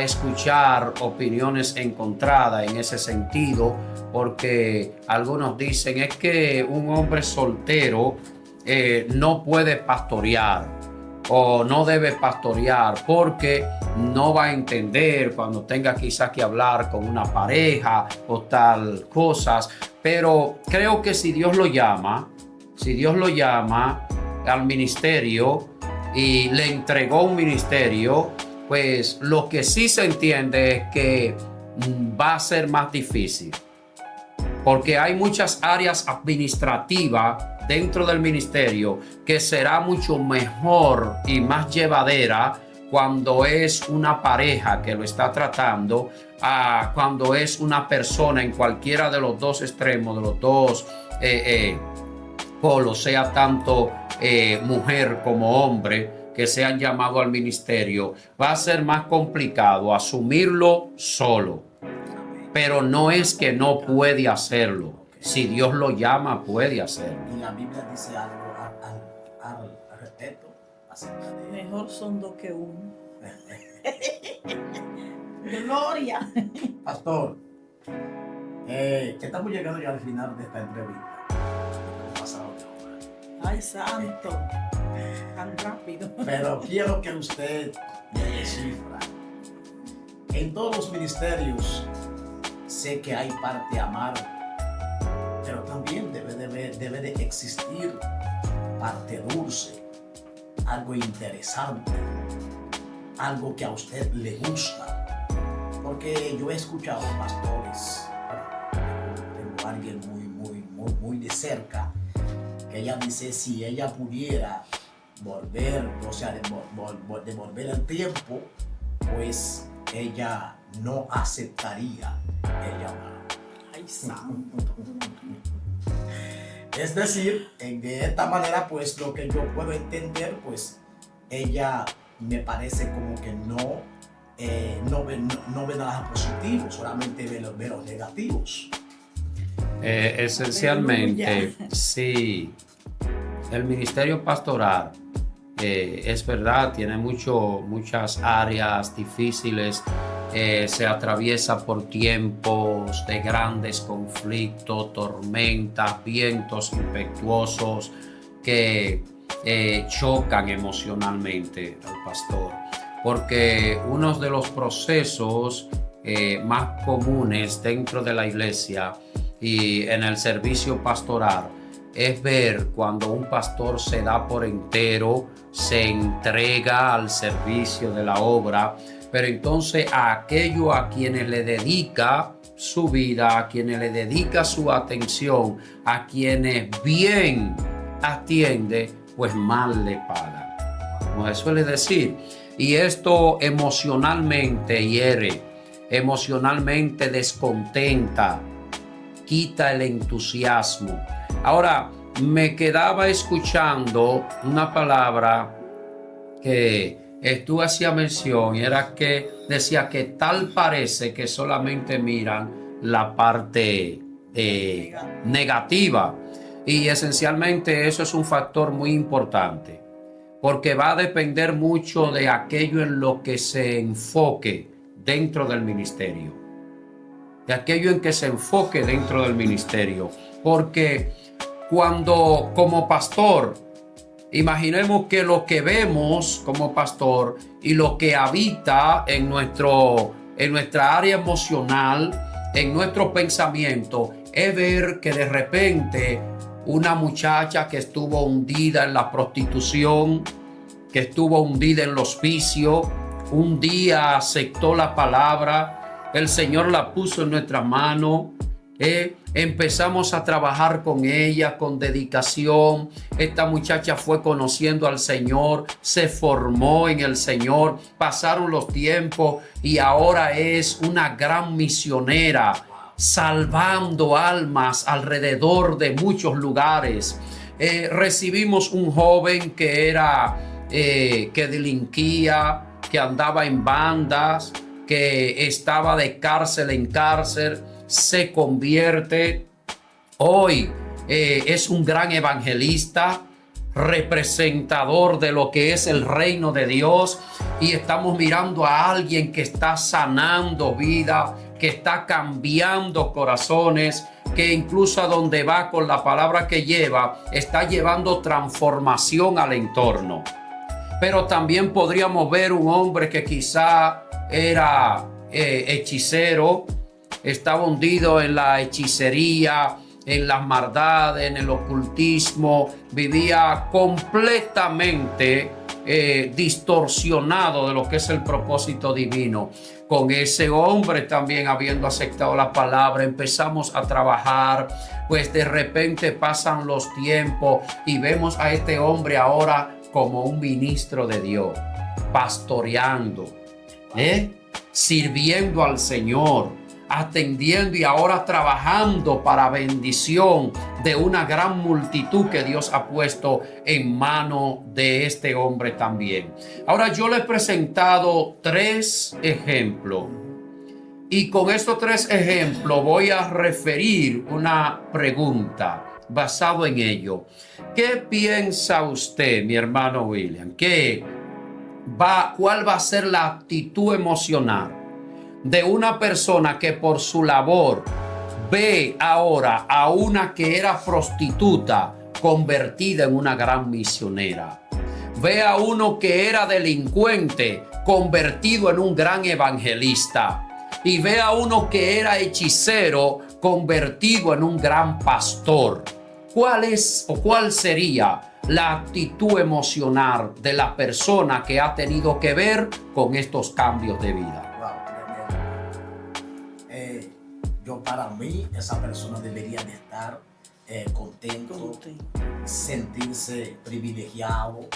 Speaker 3: escuchar opiniones encontradas en ese sentido, porque algunos dicen es que un hombre soltero no puede pastorear o no debe pastorear porque no va a entender cuando tenga quizás que hablar con una pareja o tal cosas. Pero creo que si Dios lo llama al ministerio y le entregó un ministerio, pues lo que sí se entiende es que va a ser más difícil, porque hay muchas áreas administrativas dentro del ministerio que será mucho mejor y más llevadera cuando es una pareja que lo está tratando, cuando es una persona en cualquiera de los dos extremos, de los dos polos, sea tanto mujer como hombre, que se han llamado al ministerio. Va a ser más complicado asumirlo solo, pero no es que no puede hacerlo. Si Dios lo llama, puede hacerlo.
Speaker 5: Y la Biblia dice algo al respecto acerca de...
Speaker 1: Mejor son dos que uno. Gloria.
Speaker 5: Pastor, estamos llegando ya al final de esta entrevista.
Speaker 1: Ay, santo, tan rápido.
Speaker 5: Pero quiero que usted me descifra. En todos los ministerios sé que hay parte amar, pero también debe de existir parte dulce, algo interesante, algo que a usted le gusta. Porque yo he escuchado pastores, tengo a alguien muy de cerca, que ella dice si ella pudiera volver, o sea, devolver el tiempo, pues ella no aceptaría el llamado.
Speaker 1: Ay, santo.
Speaker 5: Es decir, de esta manera, pues lo que yo puedo entender, pues ella me parece como que no ve nada positivo, solamente ve los negativos.
Speaker 3: Esencialmente, sí, el ministerio pastoral es verdad, tiene muchas áreas difíciles, se atraviesa por tiempos de grandes conflictos, tormentas, vientos impetuosos que chocan emocionalmente al pastor, porque uno de los procesos más comunes dentro de la iglesia y en el servicio pastoral es ver cuando un pastor se da por entero, se entrega al servicio de la obra, pero entonces a aquello a quienes le dedica su vida, a quienes le dedica su atención, a quienes bien atiende, pues mal le pagan, como se suele decir. Y esto emocionalmente hiere, emocionalmente descontenta, quita el entusiasmo. Ahora, me quedaba escuchando una palabra que tú hacías mención, y era que decía que tal parece que solamente miran la parte negativa. Y esencialmente eso es un factor muy importante, porque va a depender mucho de aquello en lo que se enfoque dentro del ministerio. De aquello en que se enfoque dentro del ministerio. Porque cuando como pastor, imaginemos que lo que vemos como pastor y lo que habita en nuestra área emocional, en nuestro pensamiento, es ver que de repente una muchacha que estuvo hundida en la prostitución, que estuvo hundida en los vicios, un día aceptó la palabra, el Señor la puso en nuestras manos, empezamos a trabajar con ella con dedicación. Esta muchacha fue conociendo al Señor, se formó en el Señor, pasaron los tiempos y ahora es una gran misionera, salvando almas alrededor de muchos lugares. Recibimos un joven que que delinquía, que andaba en bandas, que estaba de cárcel en cárcel, se convierte. Hoy es un gran evangelista, representador de lo que es el reino de Dios, y estamos mirando a alguien que está sanando vida, que está cambiando corazones, que incluso a donde va con la palabra que lleva, está llevando transformación al entorno. Pero también podríamos ver un hombre que quizá era hechicero, estaba hundido en la hechicería, en las maldades, en el ocultismo, vivía completamente distorsionado de lo que es el propósito divino. Con ese hombre también, habiendo aceptado la palabra, empezamos a trabajar. Pues de repente pasan los tiempos y vemos a este hombre ahora como un ministro de Dios, pastoreando, sirviendo al Señor, atendiendo y ahora trabajando para bendición de una gran multitud que Dios ha puesto en mano de este hombre también. Ahora yo le he presentado 3 ejemplos y con estos 3 ejemplos voy a referir una pregunta basado en ello. ¿Qué piensa usted, mi hermano William? ¿Cuál va a ser la actitud emocional de una persona que por su labor ve ahora a una que era prostituta convertida en una gran misionera? Ve a uno que era delincuente convertido en un gran evangelista. Y ve a uno que era hechicero convertido en un gran pastor. ¿Cuál sería la actitud emocional de la persona que ha tenido que ver con estos cambios de vida?
Speaker 5: Para mí, esa persona debería de estar contento, sentirse privilegiado,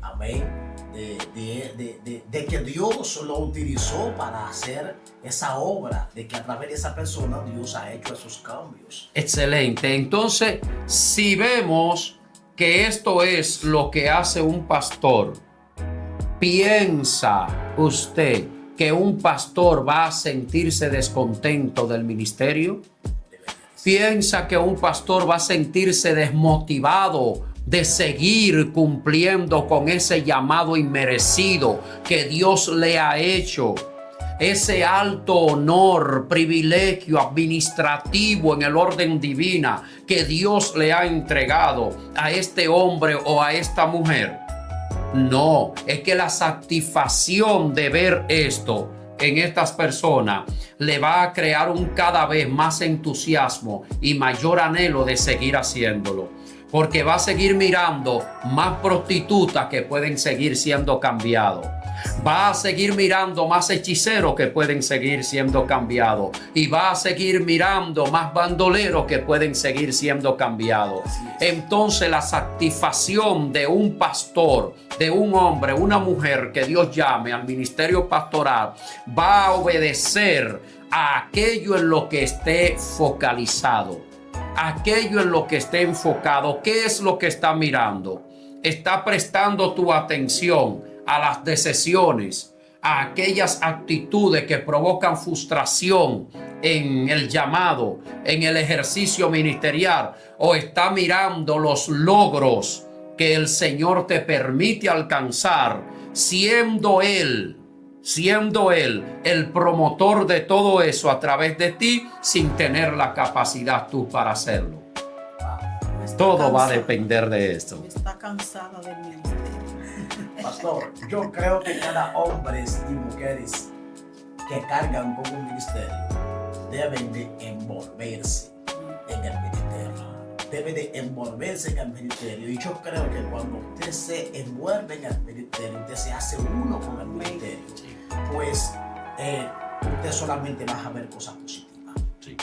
Speaker 5: amén, de que Dios lo utilizó para hacer esa obra, de que a través de esa persona Dios ha hecho esos cambios.
Speaker 3: Excelente. Entonces, si vemos que esto es lo que hace un pastor, ¿piensa usted que un pastor va a sentirse descontento del ministerio? ¿Piensa que un pastor va a sentirse desmotivado de seguir cumpliendo con ese llamado inmerecido que Dios le ha hecho. Ese alto honor, privilegio administrativo en el orden divina que Dios le ha entregado a este hombre o a esta mujer. No, es que la satisfacción de ver esto en estas personas le va a crear un cada vez más entusiasmo y mayor anhelo de seguir haciéndolo. Porque va a seguir mirando más prostitutas que pueden seguir siendo cambiados. Va a seguir mirando más hechiceros que pueden seguir siendo cambiados. Y va a seguir mirando más bandoleros que pueden seguir siendo cambiados. Entonces la satisfacción de un pastor, de un hombre, una mujer que Dios llame al ministerio pastoral, va a obedecer a aquello en lo que esté focalizado. Aquello en lo que esté enfocado. ¿Qué es lo que está mirando? Está prestando tu atención a las decisiones, a aquellas actitudes que provocan frustración en el llamado, en el ejercicio ministerial, o está mirando los logros que el Señor te permite alcanzar, siendo Él el promotor de todo eso a través de ti, sin tener la capacidad tú para hacerlo. Todo va a depender de esto.
Speaker 1: Está cansada del ministerio.
Speaker 5: Pastor, yo creo que cada hombre y mujeres que cargan con un ministerio deben de envolverse en el ministerio. Debe de envolverse en el ministerio. Y yo creo que cuando usted se envuelve en el ministerio, usted se hace uno con el ministerio, pues usted solamente va a ver cosas positivas.
Speaker 3: Sí.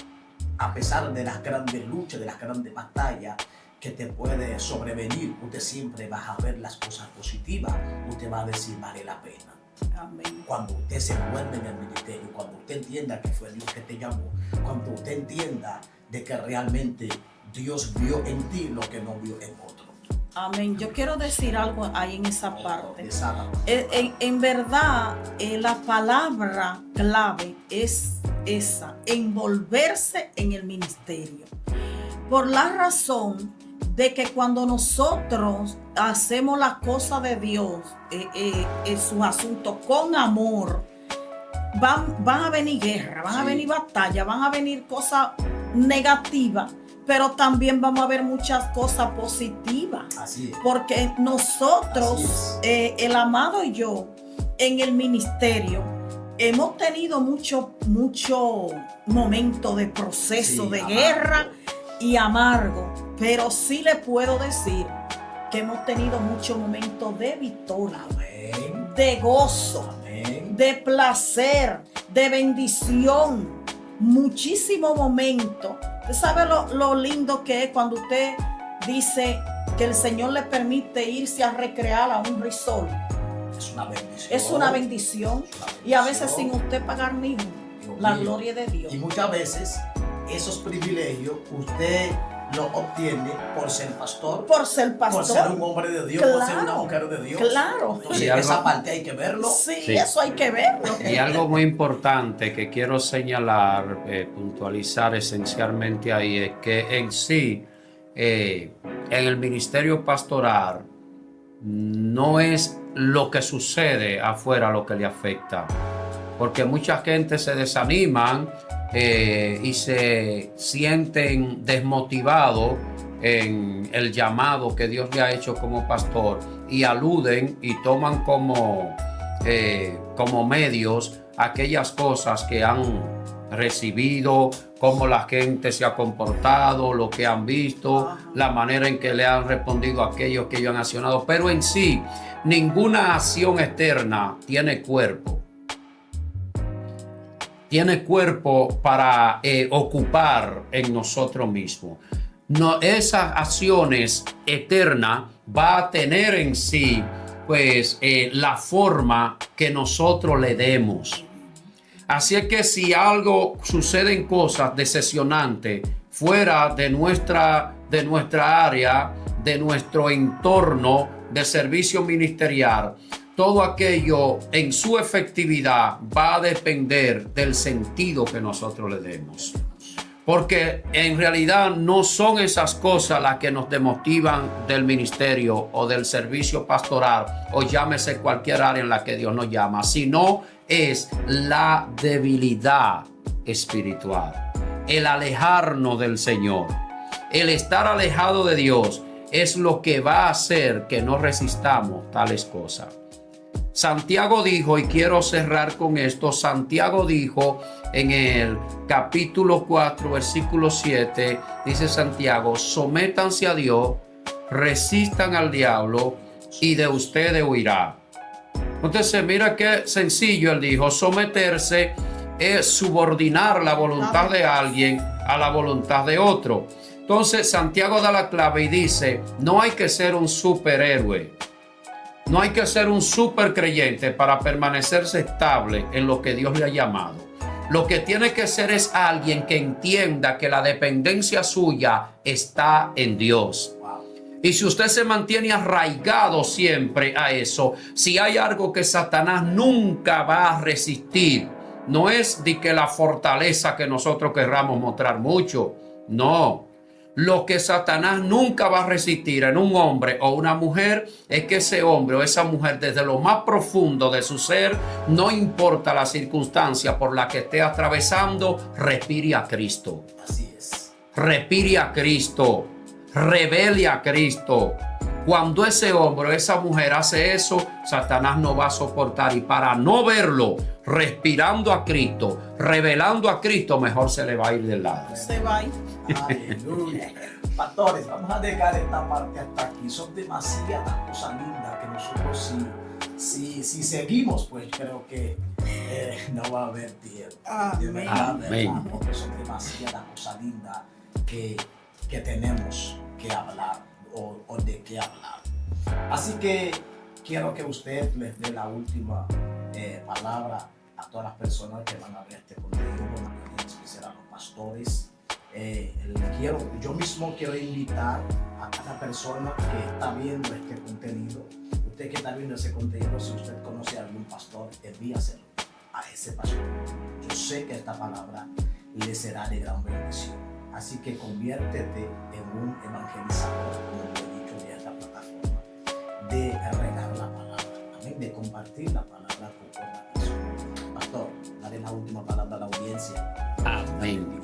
Speaker 5: A pesar de las grandes luchas, de las grandes batallas que te puede sobrevenir, usted siempre va a ver las cosas positivas. Usted va a decir, vale la pena.
Speaker 1: Amén.
Speaker 5: Cuando usted se envuelve en el ministerio, cuando usted entienda que fue Dios que te llamó, cuando usted entienda de que realmente Dios vio en ti lo que no vio en otro.
Speaker 1: Amén. Yo quiero decir algo ahí en esa parte.
Speaker 5: Exactamente.
Speaker 1: En verdad, la palabra clave es esa, envolverse en el ministerio. Por la razón de que cuando nosotros hacemos las cosas de Dios, en sus asuntos con amor, van a venir guerras, van a venir batallas, van a venir cosas negativas, pero también vamos a ver muchas cosas positivas.
Speaker 5: Así es.
Speaker 1: Porque nosotros, el amado y yo, en el ministerio, hemos tenido mucho momento de proceso, de
Speaker 5: amargo.
Speaker 1: Guerra y amargo, pero sí le puedo decir que hemos tenido muchos momentos de victoria,
Speaker 5: Amén.
Speaker 1: de gozo,
Speaker 5: Amén.
Speaker 1: de placer, de bendición, muchísimos momentos. ¿Usted sabe lo lindo que es cuando usted dice que el Señor le permite irse a recrear a un resort?
Speaker 5: Es una bendición.
Speaker 1: Es una bendición. Y a veces sin usted pagar ni uno. La gloria de Dios.
Speaker 5: Y muchas veces esos privilegios usted los obtiene por ser pastor,
Speaker 1: Por ser pastor.
Speaker 5: por ser un hombre de Dios, por ser una mujer de Dios.
Speaker 1: Claro.
Speaker 5: Entonces,
Speaker 3: Y algo-
Speaker 5: esa parte hay que verlo.
Speaker 1: Sí, eso hay que verlo.
Speaker 3: Y algo muy importante que quiero señalar, puntualizar esencialmente ahí, es que en sí, en el ministerio pastoral, no es lo que sucede afuera lo que le afecta. Porque mucha gente se desaniman y se sienten desmotivados en el llamado que Dios le ha hecho como pastor y aluden y toman como medios aquellas cosas que han recibido, cómo la gente se ha comportado, lo que han visto, la manera en que le han respondido a aquellos que ellos han accionado, pero en sí ninguna acción externa tiene cuerpo. Tiene cuerpo para ocupar en nosotros mismos. No, esas acciones eternas va a tener en sí pues la forma que nosotros le demos. Así es que si algo suceden cosas decepcionantes fuera de nuestra área, de nuestro entorno de servicio ministerial, todo aquello en su efectividad va a depender del sentido que nosotros le demos. Porque en realidad no son esas cosas las que nos demotivan del ministerio o del servicio pastoral, o llámese cualquier área en la que Dios nos llama, sino es la debilidad espiritual, el alejarnos del Señor. El estar alejado de Dios es lo que va a hacer que no resistamos tales cosas. Santiago dijo, y quiero cerrar con esto, Santiago dijo en el capítulo 4, versículo 7, dice Santiago, sométanse a Dios, resistan al diablo y de ustedes huirá. Entonces mira qué sencillo él dijo, someterse es subordinar la voluntad de alguien a la voluntad de otro. Entonces Santiago da la clave y dice, no hay que ser un superhéroe. No hay que ser un super creyente para permanecerse estable en lo que Dios le ha llamado. Lo que tiene que ser es alguien que entienda que la dependencia suya está en Dios. Y si usted se mantiene arraigado siempre a eso, si hay algo que Satanás nunca va a resistir, no es de que la fortaleza que nosotros querramos mostrar mucho, no. Lo que Satanás nunca va a resistir en un hombre o una mujer es que ese hombre o esa mujer desde lo más profundo de su ser, no importa la circunstancia por la que esté atravesando, respire a Cristo.
Speaker 5: Así es.
Speaker 3: Respire a Cristo, revele a Cristo. Cuando ese hombre o esa mujer hace eso, Satanás no va a soportar, y para no verlo respirando a Cristo, revelando a Cristo, mejor se le va a ir del lado.
Speaker 1: Se va a ir.
Speaker 5: Aleluya. Pastores, vamos a dejar esta parte hasta aquí. Son demasiadas cosas lindas que nosotros si seguimos, pues creo que no va a haber tiempo. De verdad,
Speaker 3: Amén.
Speaker 5: porque son demasiadas cosas lindas que tenemos que hablar o de qué hablar. Así que quiero que usted les dé la última palabra a todas las personas que van a ver este contenido, en especial a los pastores. Yo mismo quiero invitar a cada persona que está viendo este contenido. Usted que está viendo ese contenido, si usted conoce a algún pastor, envíaselo a ese pastor. Yo sé que esta palabra le será de gran bendición. Así que conviértete en un evangelizador, como lo he dicho en esta plataforma, de regar la palabra, amén, de compartir la palabra con la persona. Pastor, dale la última palabra a la audiencia.
Speaker 3: Amén.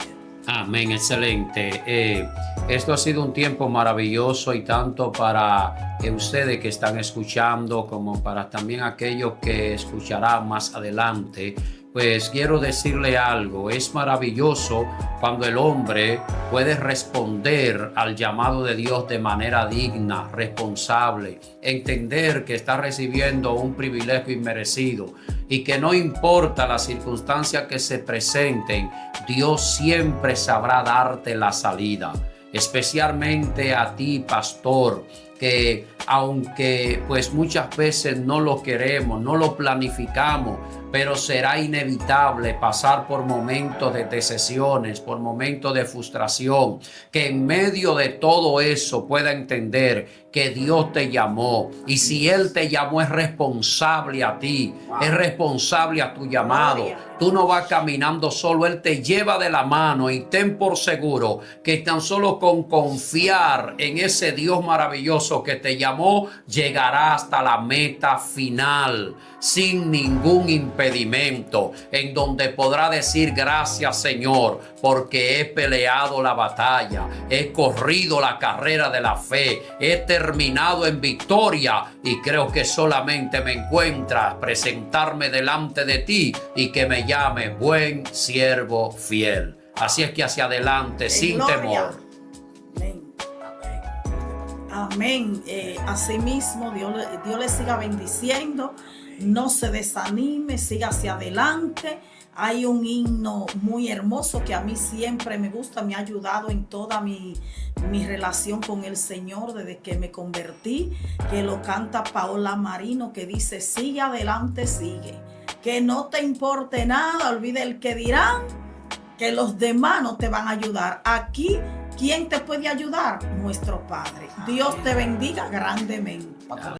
Speaker 3: Amén, excelente. Esto ha sido un tiempo maravilloso, y tanto para ustedes que están escuchando como para también aquellos que escucharán más adelante. Pues quiero decirle algo, es maravilloso cuando el hombre puede responder al llamado de Dios de manera digna, responsable, entender que está recibiendo un privilegio inmerecido y que no importa las circunstancias que se presenten, Dios siempre sabrá darte la salida. Especialmente a ti, pastor, que aunque pues muchas veces no lo queremos, no lo planificamos, pero será inevitable pasar por momentos de decepciones, por momentos de frustración, que en medio de todo eso pueda entender que Dios te llamó, y si Él te llamó es responsable a ti, es responsable a tu llamado. Tú no vas caminando solo, Él te lleva de la mano, y ten por seguro que tan solo con confiar en ese Dios maravilloso que te llamó, llegará hasta la meta final sin ningún impedimento, en donde podrá decir: gracias, Señor, porque he peleado la batalla, he corrido la carrera de la fe, he terminado en victoria, y creo que solamente me encuentra presentarme delante de ti y que me llame buen siervo fiel. Así es que hacia adelante, sin
Speaker 1: gloria.
Speaker 3: temor.
Speaker 1: Amén. Amén. Asimismo, Dios le siga bendiciendo. No se desanime, siga hacia adelante. Hay un himno muy hermoso que a mí siempre me gusta, me ha ayudado en toda mi relación con el Señor desde que me convertí, que lo canta Paola Marino, que dice: sigue adelante, sigue, que no te importe nada, olvida el que dirán, que los demás no te van a ayudar. Aquí, ¿quién te puede ayudar? Nuestro Padre. Dios te bendiga grandemente.